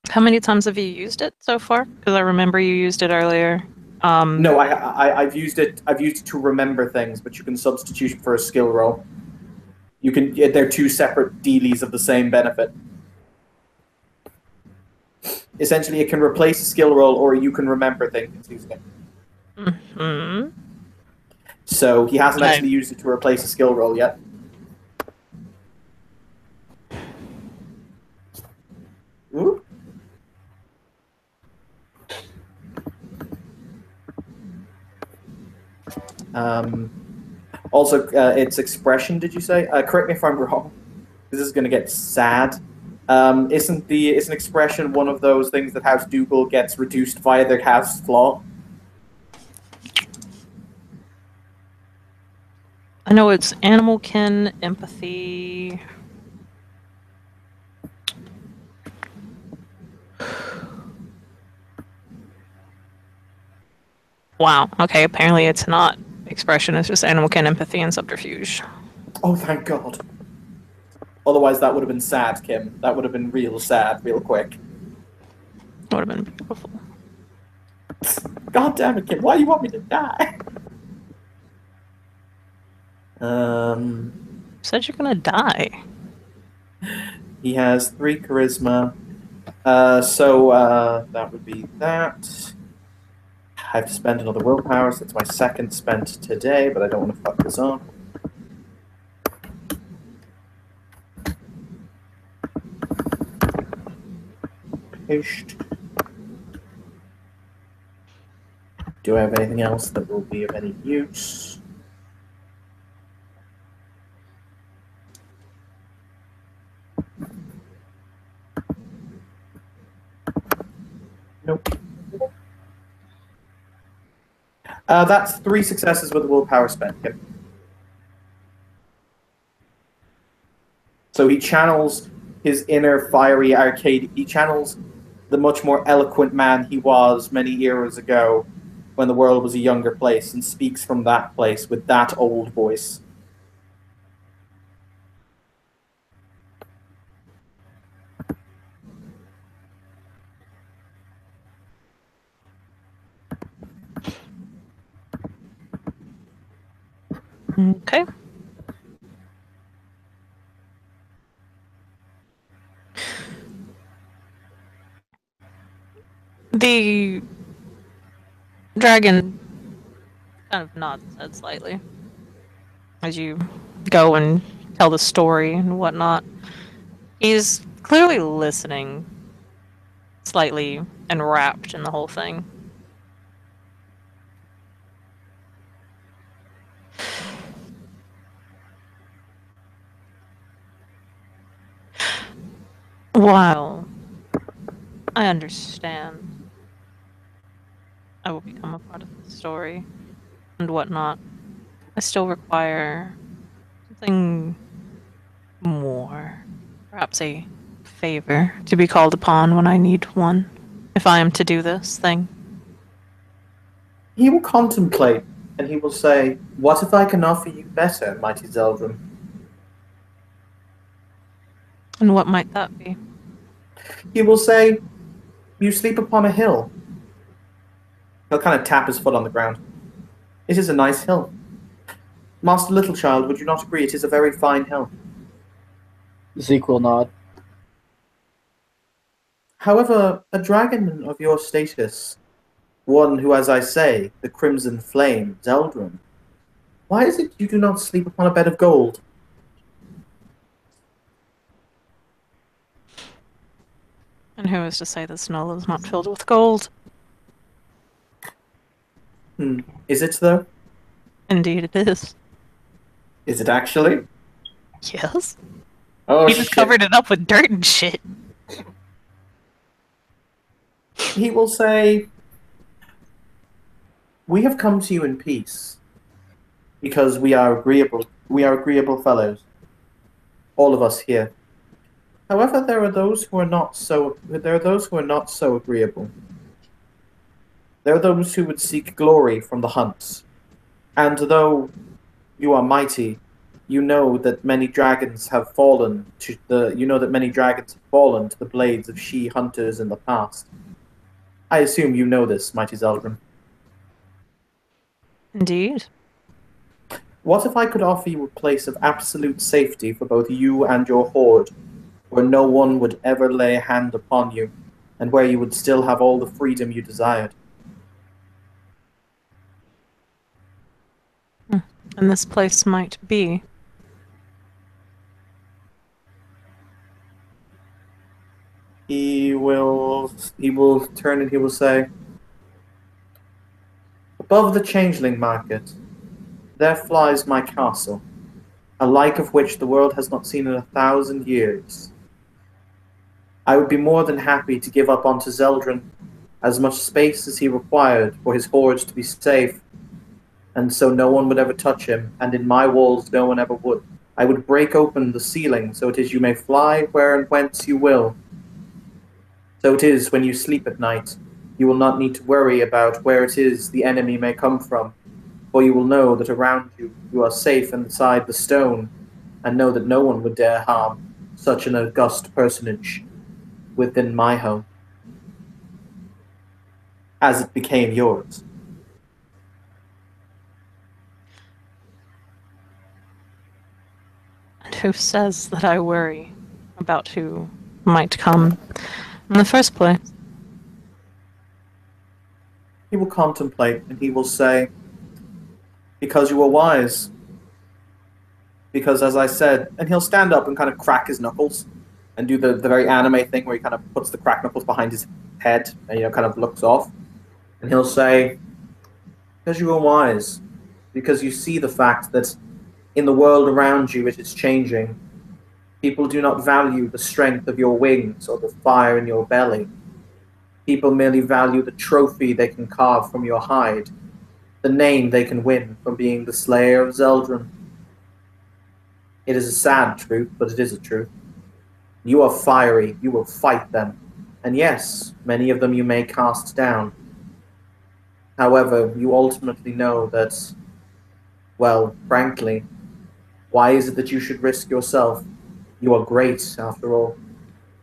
How many times have you used it so far? Because I remember you used it earlier. No, I've used it. I've used it to remember things, but you can substitute it for a skill roll. You can. They're two separate dealies of the same benefit. Essentially, it can replace a skill roll, or you can remember things using it. Mm-hmm. So he hasn't Okay. actually used it to replace a skill roll yet. Ooh. Also, its expression, did you say? Correct me if I'm wrong. This is going to get sad. Isn't an expression one of those things that House Dougal gets reduced via their House Flaw? I know it's animal kin, empathy. Wow. Okay. Apparently, it's not expression. It's just animal kin, empathy, and subterfuge. Oh, thank God. Otherwise, that would have been sad, Kim. That would have been real sad, real quick. Would have been beautiful. God damn it, Kim. Why do you want me to die? Said you're gonna die. He has 3 charisma. So that would be that. I have to spend another willpower, so it's my second spent today, but I don't want to fuck this up. Paste. Do I have anything else that will be of any use? Nope. That's 3 successes with a willpower spent. Yep. So he channels his inner fiery arcade. He channels the much more eloquent man he was many eras ago when the world was a younger place and speaks from that place with that old voice. Okay. The dragon kind of nods his head slightly as you go and tell the story and whatnot. He's clearly listening, slightly enwrapped in the whole thing. While I understand I will become a part of the story and whatnot, I still require something more. Perhaps a favor to be called upon when I need one, if I am to do this thing. He will contemplate, and he will say, "What if I can offer you better, mighty Zeldrum?" And what might that be? He will say, "You sleep upon a hill." He'll kind of tap his foot on the ground. "It is a nice hill. Master Littlechild, would you not agree? It is a very fine hill. Zeke will nod. However, a dragon of your status, one who, as I say, the Crimson Flame, Zeldrum, why is it you do not sleep upon a bed of gold?" And who is to say this knoll is not filled with gold? Is it, though? Indeed it is. Is it actually? Yes. Oh, You just shit. covered it up with dirt and shit. He will say, "We have come to you in peace, because we are agreeable. We are agreeable fellows, all of us here. However, there are those who are not so. There are those who are not so agreeable. There are those who would seek glory from the hunts, and though you are mighty, you know that many dragons have fallen to the. You know that many dragons have fallen to the blades of she-hunters in the past. I assume you know this, mighty Zeldrin. Indeed. What if I could offer you a place of absolute safety for both you and your horde, where no one would ever lay a hand upon you, and where you would still have all the freedom you desired?" And this place might be. He will turn and he will say, "Above the changeling market, there flies my castle, a like of which the world has not seen in 1,000 years. I would be more than happy to give up onto Zeldrin as much space as he required for his hordes to be safe, and so no one would ever touch him, and in my walls no one ever would. I would break open the ceiling, so it is you may fly where and whence you will. So it is when you sleep at night, you will not need to worry about where it is the enemy may come from, for you will know that around you you are safe inside the stone, and know that no one would dare harm such an august personage within my home, as it became yours." And who says that I worry about who might come in the first place? He will contemplate, and he will say, "Because you are wise. Because, as I said," and he'll stand up and kind of crack his knuckles and do the very anime thing where he kind of puts the cracked knuckles behind his head and, kind of looks off. And he'll say, "Because you are wise. Because you see the fact that in the world around you it is changing. People do not value the strength of your wings or the fire in your belly. People merely value the trophy they can carve from your hide, the name they can win from being the slayer of Zeldrin. It is a sad truth, but it is a truth. You are fiery, you will fight them, and yes, many of them you may cast down. However, you ultimately know that, well, frankly, why is it that you should risk yourself? You are great, after all.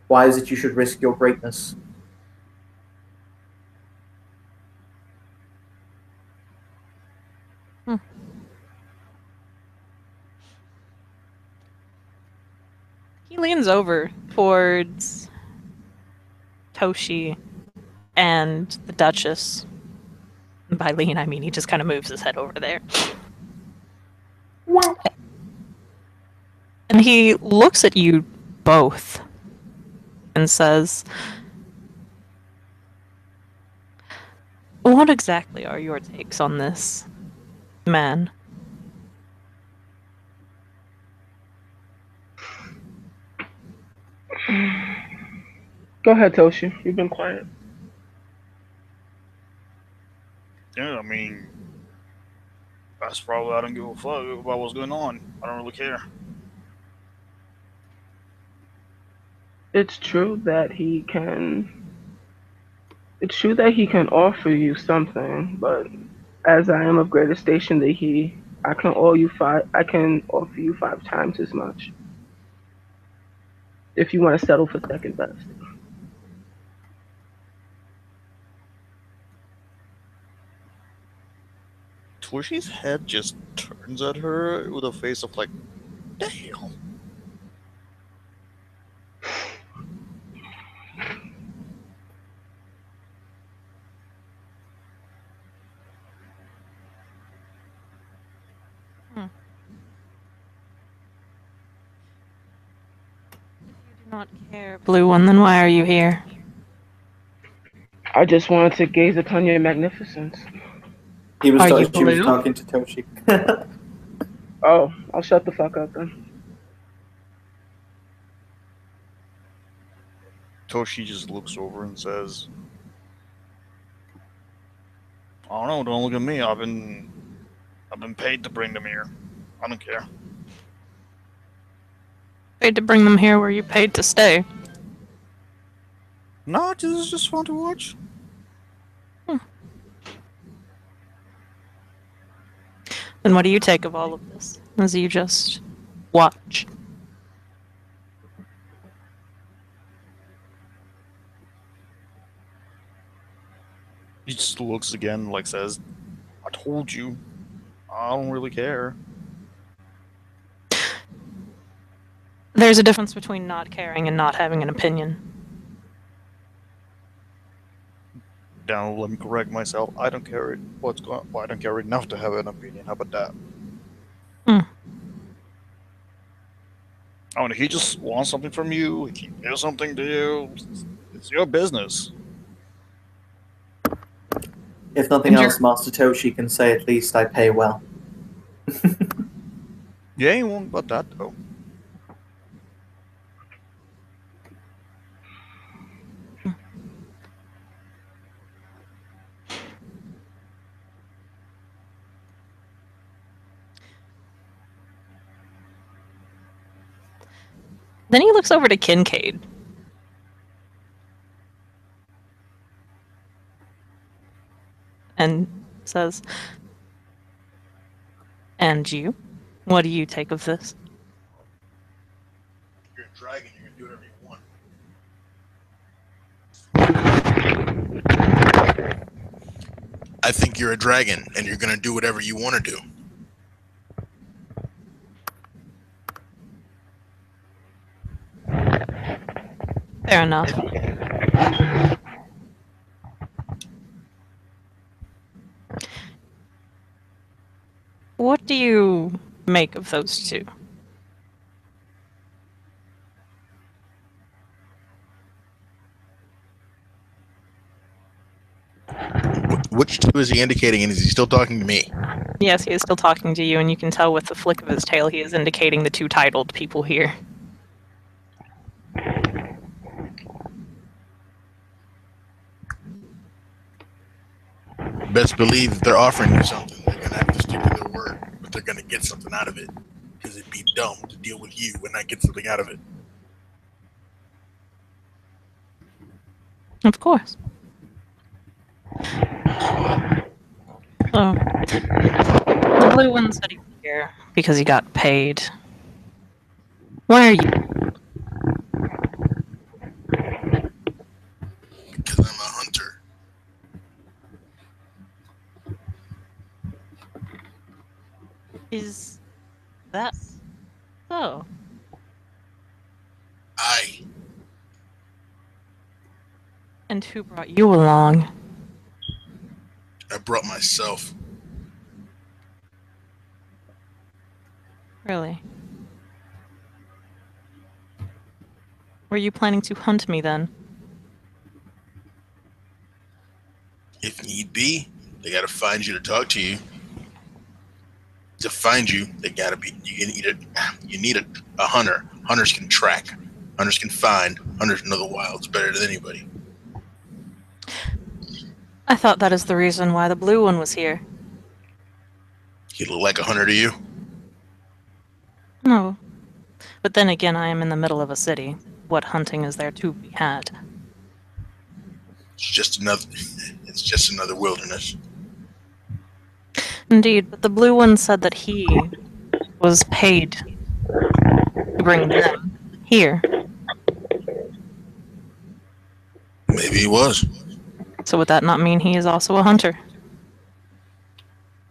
Why is it you should risk your greatness?" He leans over towards Toshi and the Duchess. And by lean, I mean he just kind of moves his head over there. And he looks at you both and says, "What exactly are your takes on this man?" Go ahead, Toshi. You've been quiet. Yeah, I mean, that's probably I don't give a fuck about what's going on. I don't really care. It's true that he can. It's true that he can offer you something, but as I am of greater station than he, I can I can offer you 5 times as much. If you want to settle for second best. Torshi's head just turns at her with a face of like, damn. Not care, Blue One, then why are you here? I just wanted to gaze upon your magnificence. She was Are you blue? talking to Toshi. Oh, I'll shut the fuck up then. Toshi just looks over and says, "I don't know. Don't look at me. I've been paid to bring them here. I don't care." Paid to bring them here where you paid to stay. No, just fun to watch. Then what do you take of all of this? As you just watch? He just looks again, like says, "I told you. I don't really care." There's a difference between not caring and not having an opinion. Now let me correct myself. I don't care what's going. Well, I don't care enough to have an opinion. How about that? Oh, and if he just wants something from you, he can give something to you. It's your business. If nothing else, Master Toshi can say, at least I pay well. Yeah, he won't about that though. Then he looks over to Kincaid. And says, "And you? What do you take of this?" You're a dragon. You're gonna do whatever you want. I think you're a dragon, and you're gonna do whatever you want to do. Fair enough. What do you make of those two? Which two is he indicating, and is he still talking to me? Yes, he is still talking to you, and you can tell with the flick of his tail he is indicating the two titled people here. Best believe if they're offering you something, they're gonna have to stick to their word, but they're gonna get something out of it. Because it'd be dumb to deal with you and not get something out of it. Of course. So, the blue one said he was here because he got paid. Why are you? Because I'm a hunter. Is that so? And who brought you along? I brought myself. Really? Were you planning to hunt me then? If need be, they gotta find you to talk to you. To find you, they gotta be. You need a hunter. Hunters can track. Hunters can find. Hunters know the wilds better than anybody. I thought that is the reason why the blue one was here. He look like a hunter to you? No. But then again, I am in the middle of a city. What hunting is there to be had? It's just another. It's just another wilderness. Indeed, but the blue one said that he was paid to bring them here. Maybe he was. So would that not mean he is also a hunter?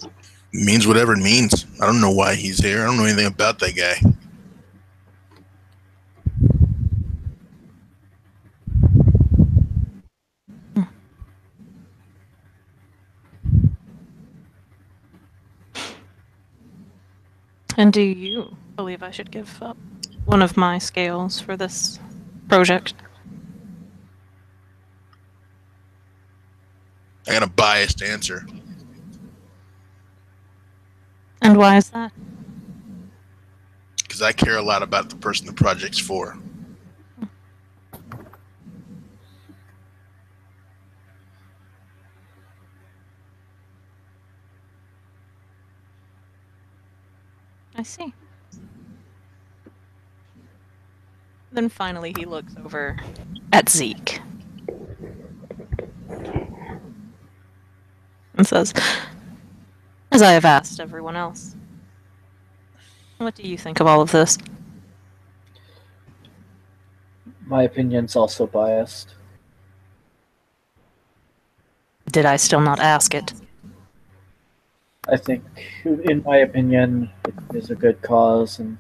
It means whatever it means. I don't know why he's here. I don't know anything about that guy. And do you believe I should give up one of my scales for this project? I got a biased answer. And why is that? Because I care a lot about the person the project's for. I see. Then finally he looks over at Zeke and says, as I have asked everyone else, what do you think of all of this? My opinion's also biased. Did I still not ask it? I think, in my opinion, it is a good cause and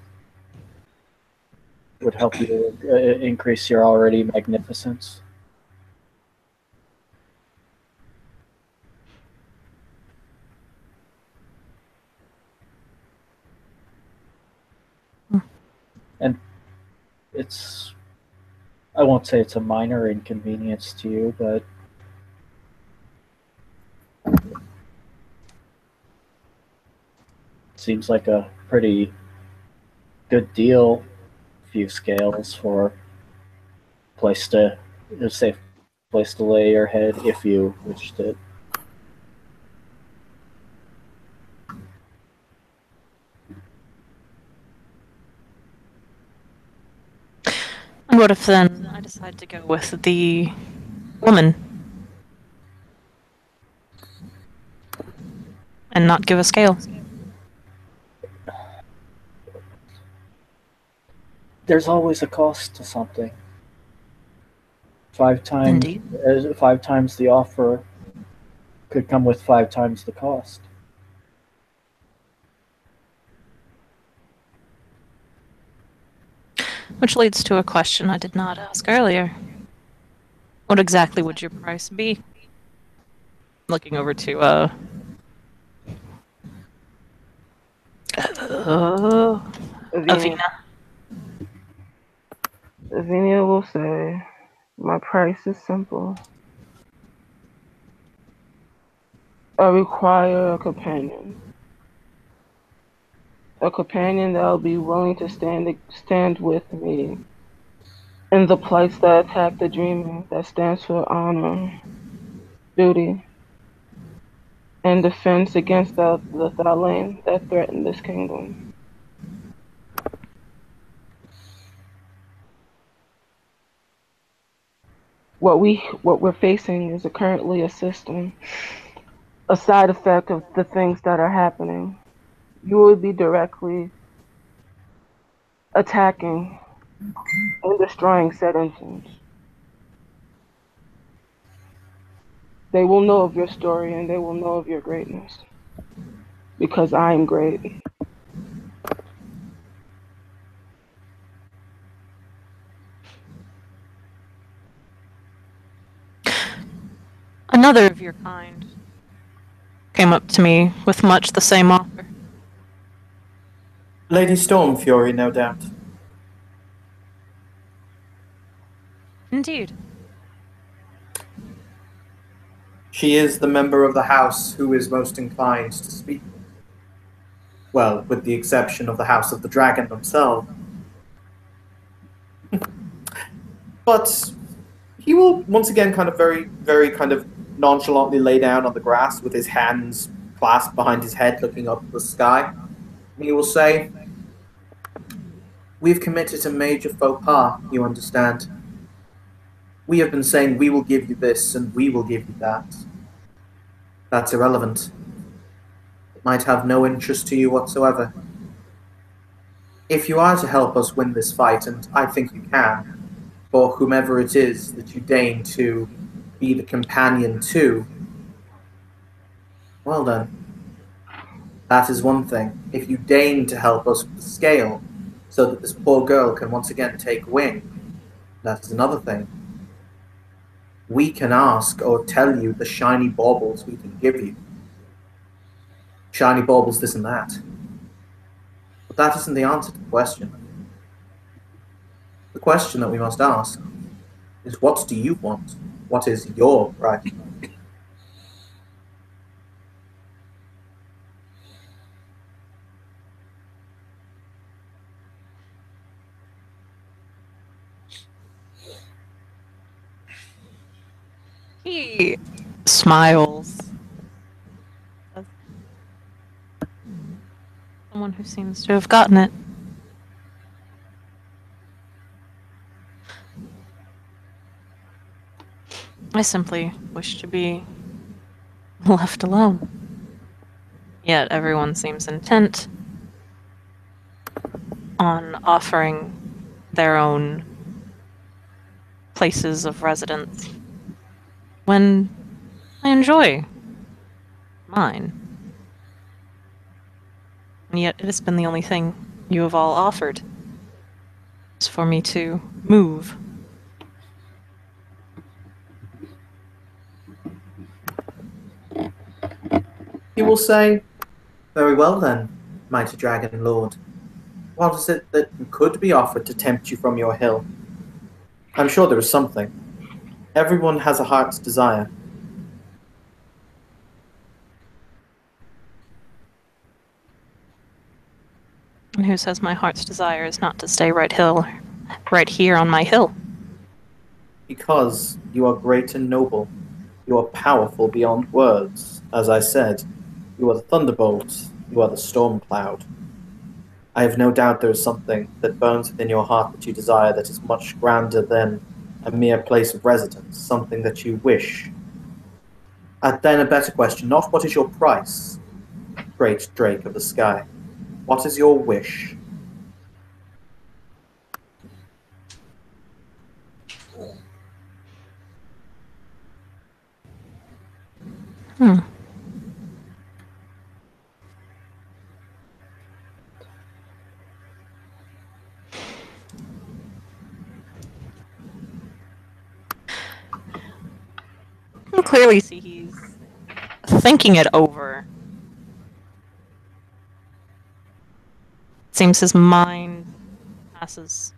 would help you increase your already magnificence. And it's, I won't say it's a minor inconvenience to you, but it seems like a pretty good deal, few scales for a safe place to lay your head if you wished it. And what if then I decide to go with the woman and not give a scale? There's always a cost to something. 5 times, Indeed. 5 times the offer could come with 5 times the cost. Which leads to a question I did not ask earlier. What exactly would your price be? Looking over to, Avina. Avina will say, my price is simple. I require a companion. A companion that will be willing to stand with me in the place that attacked the dreamer, that stands for honor, duty, and defense against the Thalain that threaten this kingdom. What we're facing is currently a system, a side effect of the things that are happening. You will be directly attacking and destroying said engines. They will know of your story and they will know of your greatness. Because I am great. Another of your kind came up to me with much the same offer. Lady Stormfury, no doubt. Indeed. She is the member of the house who is most inclined to speak. Well, with the exception of the House of the Dragon themselves. But he will once again kind of very, very kind of nonchalantly lay down on the grass with his hands clasped behind his head looking up at the sky. And he will say, we've committed a major faux pas, you understand. We have been saying we will give you this and we will give you that. That's irrelevant. It might have no interest to you whatsoever. If you are to help us win this fight, and I think you can, for whomever it is that you deign to be the companion to, well then, that is one thing. If you deign to help us with the scale, so that this poor girl can once again take wing, that is another thing. We can ask or tell you the shiny baubles we can give you. Shiny baubles, this and that. But that isn't the answer to the question. The question that we must ask is, what do you want? What is your right? He smiles. Someone who seems to have gotten it. I simply wish to be left alone. Yet everyone seems intent on offering their own places of residence when I enjoy mine. And yet it has been the only thing you have all offered is for me to move. He will say, "Very well then, mighty Dragon Lord. What is it that could be offered to tempt you from your hill? I'm sure there is something. Everyone has a heart's desire." And who says my heart's desire is not to stay right here on my hill? Because you are great and noble. You are powerful beyond words. As I said, you are the thunderbolt. You are the storm cloud. I have no doubt there is something that burns within your heart that you desire that is much grander than a mere place of residence, something that you wish. And then a better question, not what is your price, great Drake of the sky? What is your wish? Hmm. You can clearly see he's thinking it over. It seems his mind passes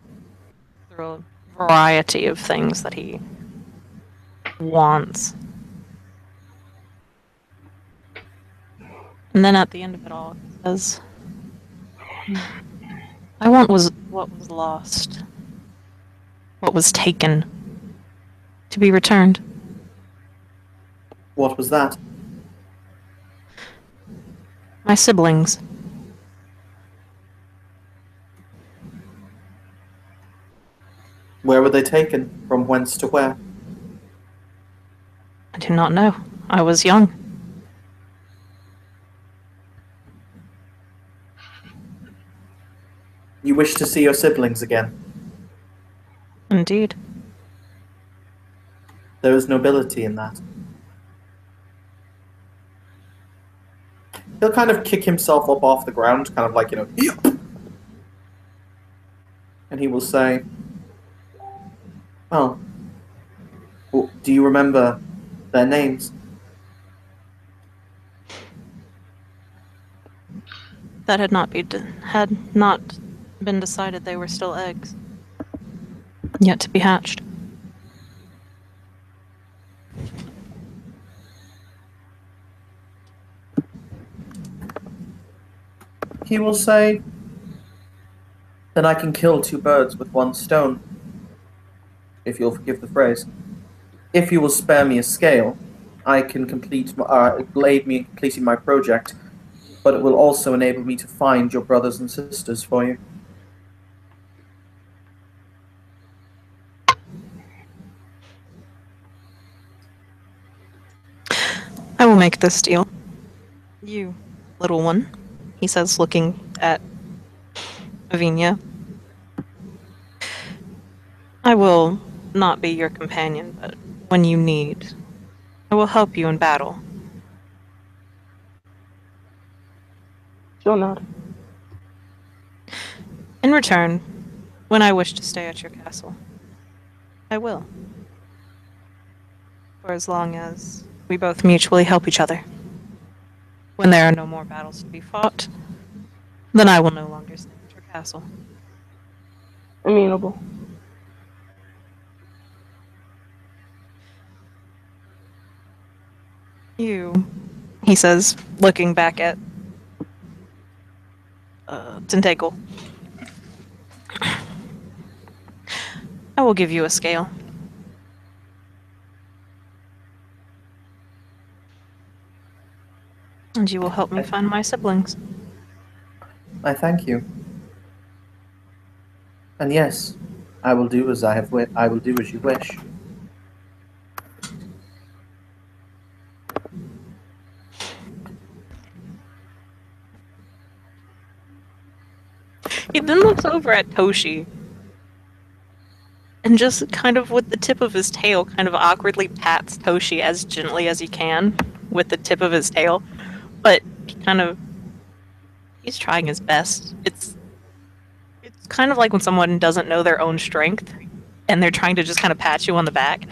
through a variety of things that he wants. And then at the end of it all, he says, I want what was lost, what was taken, to be returned. What was that? My siblings. Where were they taken? From whence to where? I do not know. I was young. You wish to see your siblings again. Indeed. There is nobility in that. He'll kind of kick himself up off the ground, kind of like, "Yup." And he will say, "Oh, well, do you remember their names?" That had not been decided. They were still eggs, yet to be hatched. He will say, "Then I can kill two birds with one stone, if you'll forgive the phrase. If you will spare me a scale, I can aid me in completing my project, but it will also enable me to find your brothers and sisters for you." I will make this deal. You, little one, he says, looking at Avinia. I will not be your companion, but when you need, I will help you in battle. Still not. In return, when I wish to stay at your castle, I will. For as long as we both mutually help each other. When there are no more battles to be fought, then I will no longer stay at your castle. Amenable. You, he says, looking back at Tentacle. I will give you a scale. And you will help me find my siblings. I thank you. And yes, I will do as I will do as you wish. He then looks over at Toshi and just kind of with the tip of his tail kind of awkwardly pats Toshi as gently as he can with the tip of his tail. But he's trying his best. It's kind of like when someone doesn't know their own strength and they're trying to just kind of pat you on the back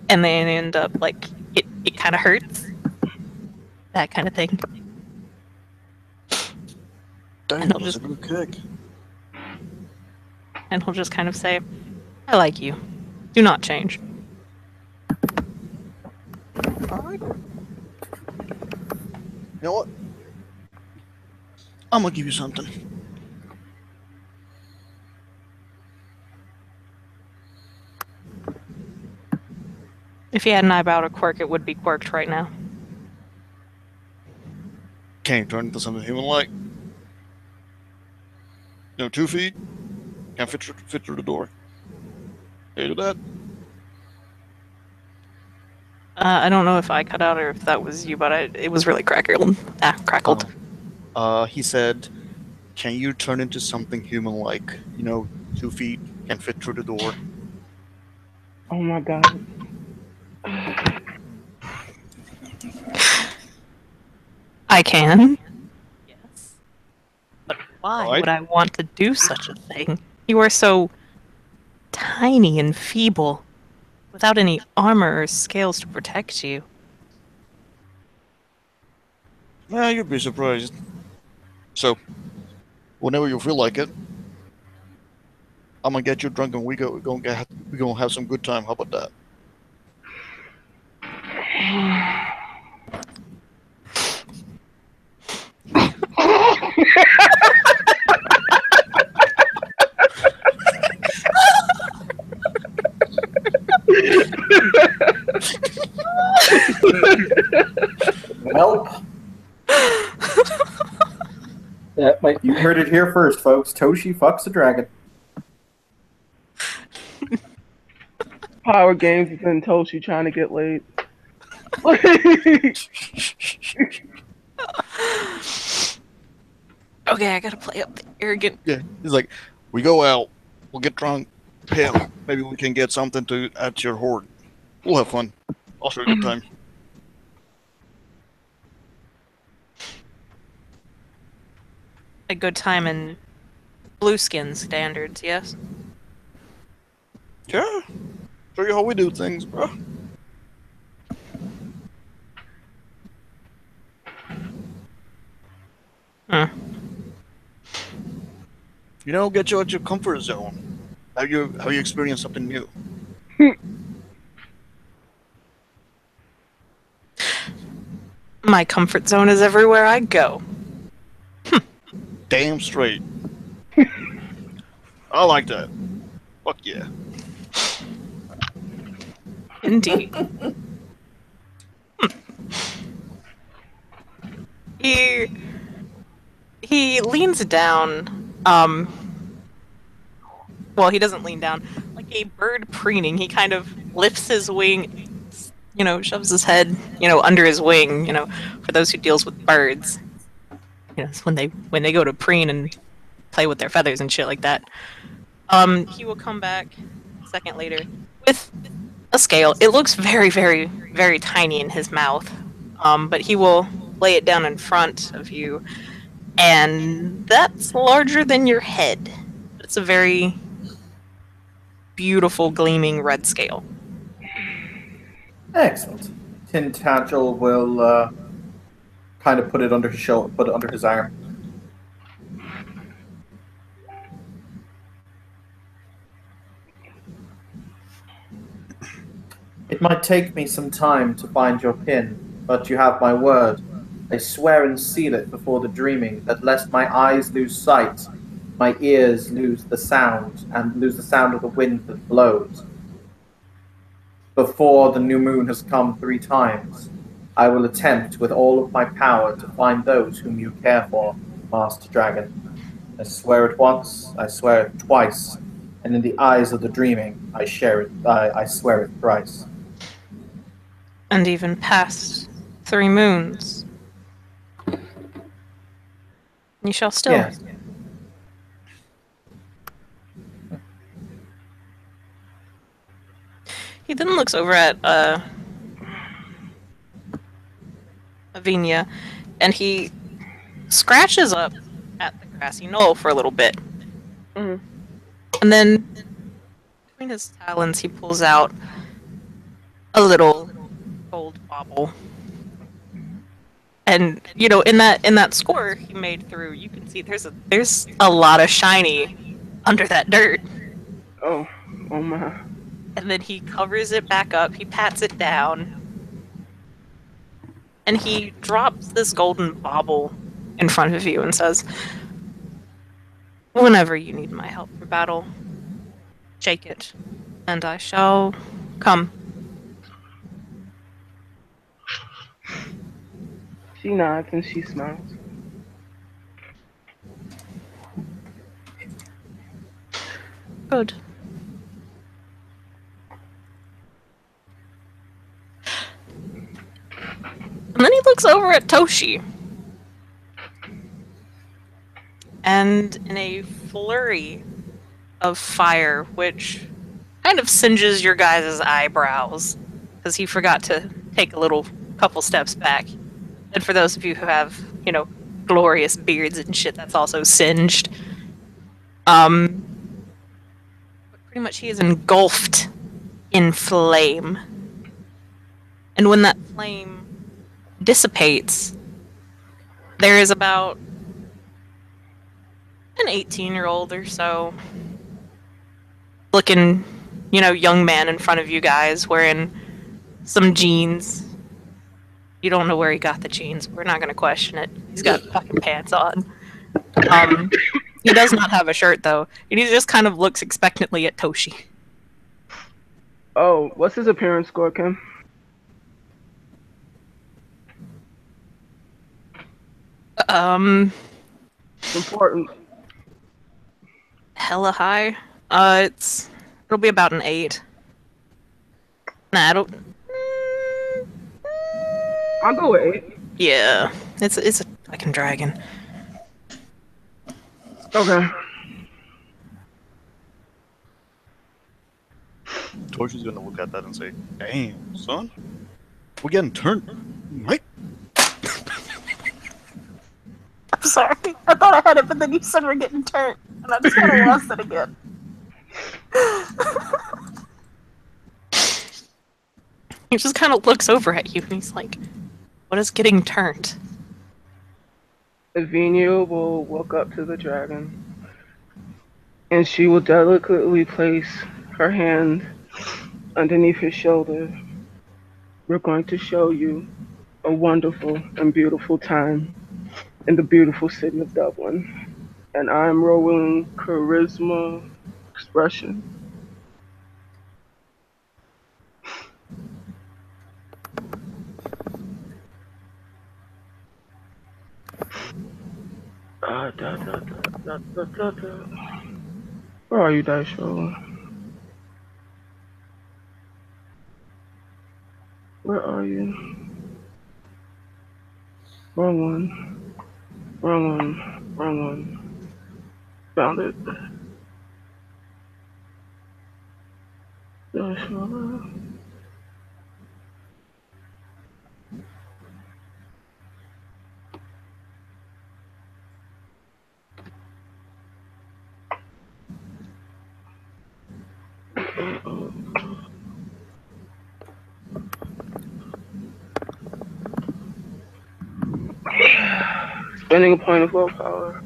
and they end up like it kind of hurts. That kind of thing. Damn, And that was a good kick. And he'll just kind of say, I like you. Do not change. Alright. You know what? I'm gonna give you something. If he had an eyebrow to quirk, it would be quirked right now. Can you turn into something human-like? 2 feet. Can't fit through the door. Can you do that? I don't know if I cut out or if that was you, but it was really crackled. Crackled. He said, can you turn into something human-like? 2 feet, can fit through the door. Oh my god. I can. Yes. But why Alright. would I want to do such a thing? You are so tiny and feeble, without any armor or scales to protect you. Yeah, you'd be surprised. So, whenever you feel like it, I'm gonna get you drunk and we're gonna have some good time. How about that? Help! That might You heard it here first, folks. Toshi fucks a dragon. Power Games has been Toshi trying to get laid. Okay, I gotta play up the arrogant. Yeah, he's like, we go out, we'll get drunk, hell, maybe we can get something to add to your hoard. We'll have fun. I'll show you a good time. A good time in blue skin standards, yes? Yeah, show you how we do things, bro. Huh. Get you out your comfort zone. Have you experienced something new? My comfort zone is everywhere I go. Damn straight. I like that. Fuck yeah. Indeed. He leans down. Well, he doesn't lean down. Like a bird preening, he kind of lifts his wing, shoves his head, under his wing. For those who deals with birds, it's when they go to preen and play with their feathers and shit like that. He will come back a second later with a scale. It looks very, very, very tiny in his mouth, but he will lay it down in front of you, and that's larger than your head. It's a very beautiful, gleaming red scale. Excellent. Tintagel will kind of put it under his shoulder, put it under his arm. It might take me some time to find your pin, but you have my word. I swear and seal it before the dreaming that lest my eyes lose sight, my ears lose the sound, and lose the sound of the wind that blows. Before the new moon has come 3 times, I will attempt with all of my power to find those whom you care for, Master Dragon. I swear it once, I swear it twice, and in the eyes of the dreaming, I swear it thrice. And even past 3 moons. You shall still. Yes. He then looks over at Avinia, and he scratches up at the grassy knoll for a little bit. Mhm. And then between his talons he pulls out a little gold bauble. And in that score he made through, you can see there's a lot of shiny under that dirt. Oh my. And then he covers it back up, he pats it down, and he drops this golden bauble in front of you and says, "Whenever you need my help for battle, shake it, and I shall come." She nods and she smiles. Good. And then he looks over at Toshi. And in a flurry of fire, which kind of singes your guys' eyebrows, because he forgot to take a little couple steps back. And for those of you who have, glorious beards and shit, that's also singed. But pretty much he is engulfed in flame. And when that flame dissipates, there is about an 18-year-old or so looking, young man in front of you guys wearing some jeans. You don't know where he got the jeans. We're not going to question it. He's got fucking pants on. He does not have a shirt, though. And he just kind of looks expectantly at Toshi. Oh, what's his appearance score, Kim? Important. Hella high. It'll be about an 8. Nah, I don't... I'll go with 8. Yeah. It's a fucking dragon. Okay. Toshi's gonna look at that and say, "Damn, son, we're getting turned, right?" I'm sorry. I thought I had it, but then you said we're getting turned. And I just kind of lost it again. He just kind of looks over at you and he's like, "What is getting turned?" Avinia will walk up to the dragon and she will delicately place her hand underneath his shoulder. We're going to show you a wonderful and beautiful time in the beautiful city of Dublin. And I'm rolling charisma expression. Where are you, dice roller? Where are you? Wrong one. Wrong one. Wrong one. Found it. Dice roller. Spending a point of willpower.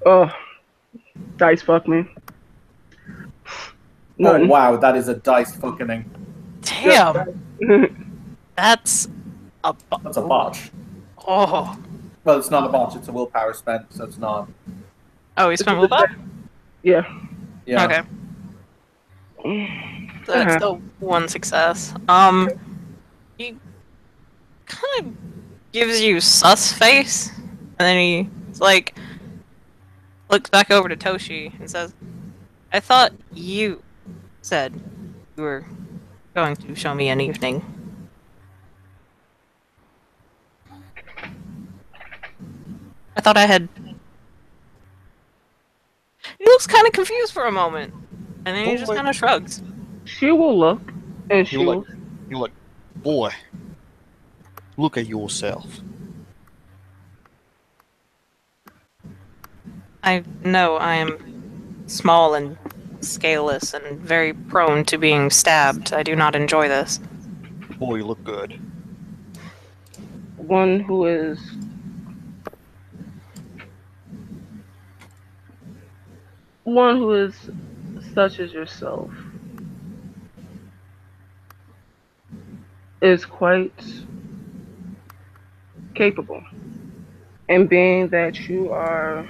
Oh, dice fuck me. Oh wow, that is a dice fucking. Damn! That's a That's a botch. Oh. Well, it's not a botch. It's a willpower spent, so it's not. Oh, he spent willpower? Yeah. Yeah. Okay. So that's still one success. You kind of gives you sus face, and then he's like, looks back over to Toshi and says, I thought you said you were going to show me an evening. I thought I had... He looks kind of confused for a moment, and then he just kind of shrugs. She will look, and she You're will. like, boy, look at yourself. I know I am small and scaleless and very prone to being stabbed. I do not enjoy this. Boy, you look good. One who is such as yourself is quite capable. And being that you are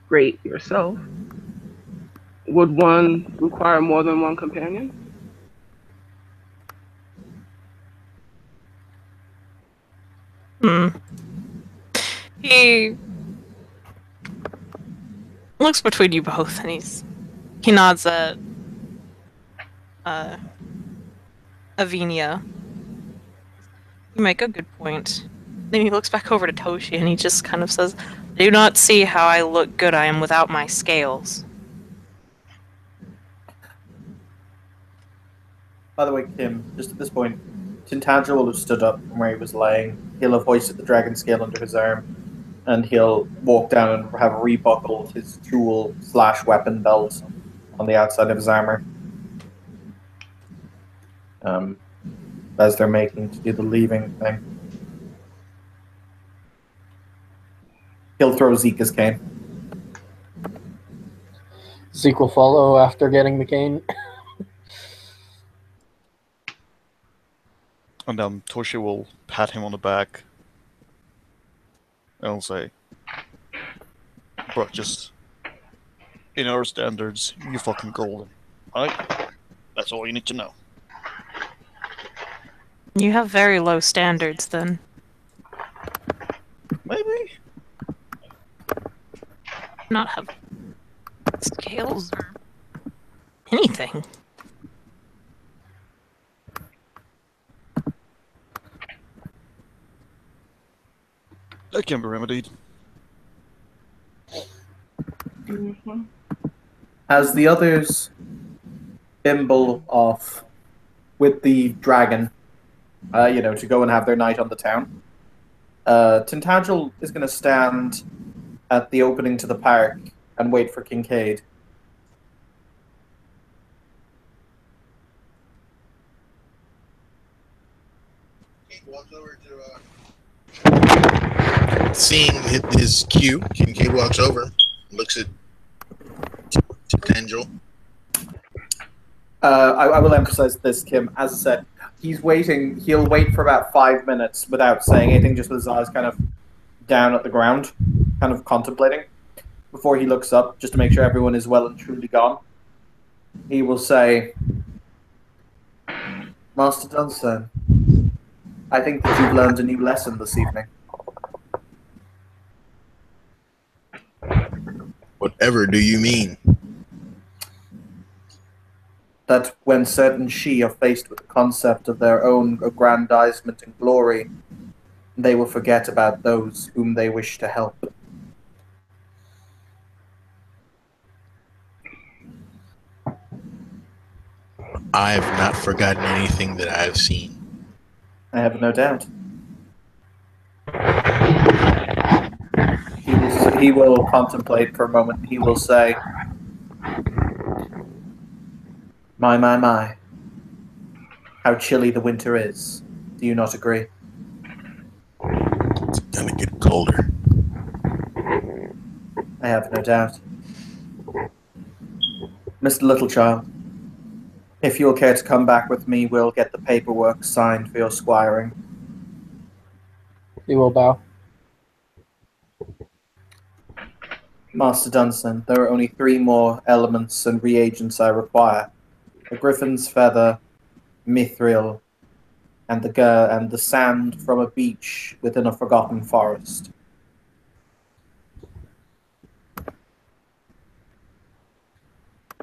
great yourself, would one require more than one companion? He looks between you both, and he nods at Avinia. You make a good point. Then he looks back over to Toshi, and he just kind of says, "Do not see how I look good I am without my scales." By the way, Kim, just at this point, Tintagel will have stood up from where he was laying. He'll have hoisted the dragon scale under his arm, and he'll walk down and have rebuckled his tool/weapon belt on the outside of his armor. As they're making to do the leaving thing. He'll throw Zeke his cane. Zeke will follow after getting the cane. And Toshi will pat him on the back. And will say, bro, just in our standards, you fucking golden. Alright? That's all you need to know. You have very low standards, then. Maybe? Not have scales or anything. That can be remedied. Mm-hmm. As the others bimble off with the dragon, to go and have their night on the town, Tintagel is going to stand at the opening to the park and wait for Kincaid. Walks over to, seeing his cue, Kincaid walks over, looks at Tangel. I will emphasize this, Kim. As I said, he's waiting. He'll wait for about 5 minutes without saying anything, just with his eyes kind of down at the ground, kind of contemplating, before he looks up, just to make sure everyone is well and truly gone. He will say, Master Dunstone, I think that you've learned a new lesson this evening. Whatever do you mean? That when certain she are faced with the concept of their own aggrandizement and glory, they will forget about those whom they wish to help. I have not forgotten anything that I have seen. I have no doubt. He will contemplate for a moment. He will say, My. How chilly the winter is. Do you not agree? It's gonna get colder. I have no doubt. Mr. Littlechild, if you will care to come back with me, we'll get the paperwork signed for your squiring. He will bow. Master Dunson, there are only 3 more elements and reagents I require. A griffin's feather, mithril, and the sand from a beach within a forgotten forest.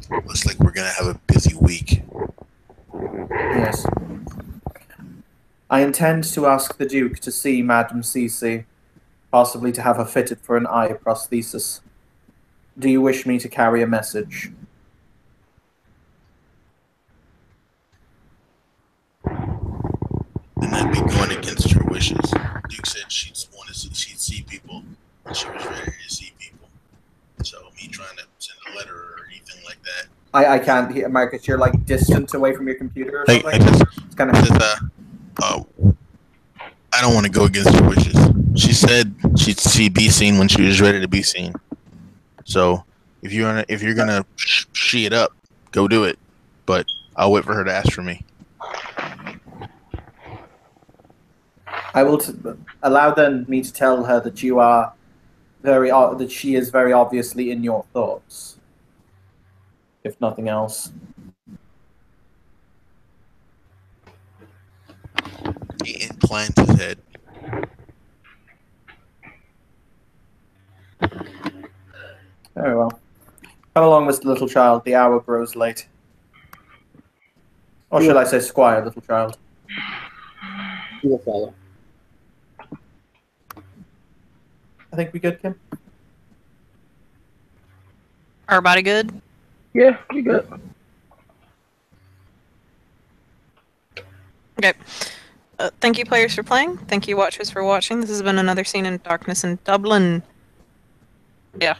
Looks like we're gonna have a busy week. Yes. I intend to ask the Duke to see Madame Cece, possibly to have her fitted for an eye prosthesis. Do you wish me to carry a message? And that'd be going against her wishes. Duke said she'd see people when she was ready to see people. So me trying to send a letter or anything like that. I can't hear, Marcus. You're like distant away from your computer or Like, something. It's kind of. I don't want to go against her wishes. She said she'd be seen when she was ready to be seen. So if you're gonna shee it up, go do it. But I'll wait for her to ask for me. I will allow then me to tell her that you are that she is very obviously in your thoughts. If nothing else. He inclines his head. Very well. Come along, Mr. Little Child. The hour grows late. Or should I say, Squire, Little Child? You will follow. I think we good, Kim? Everybody good? Yeah, we good. Okay. Thank you, players, for playing. Thank you, watchers, for watching. This has been another scene in Darkness in Dublin. Yeah.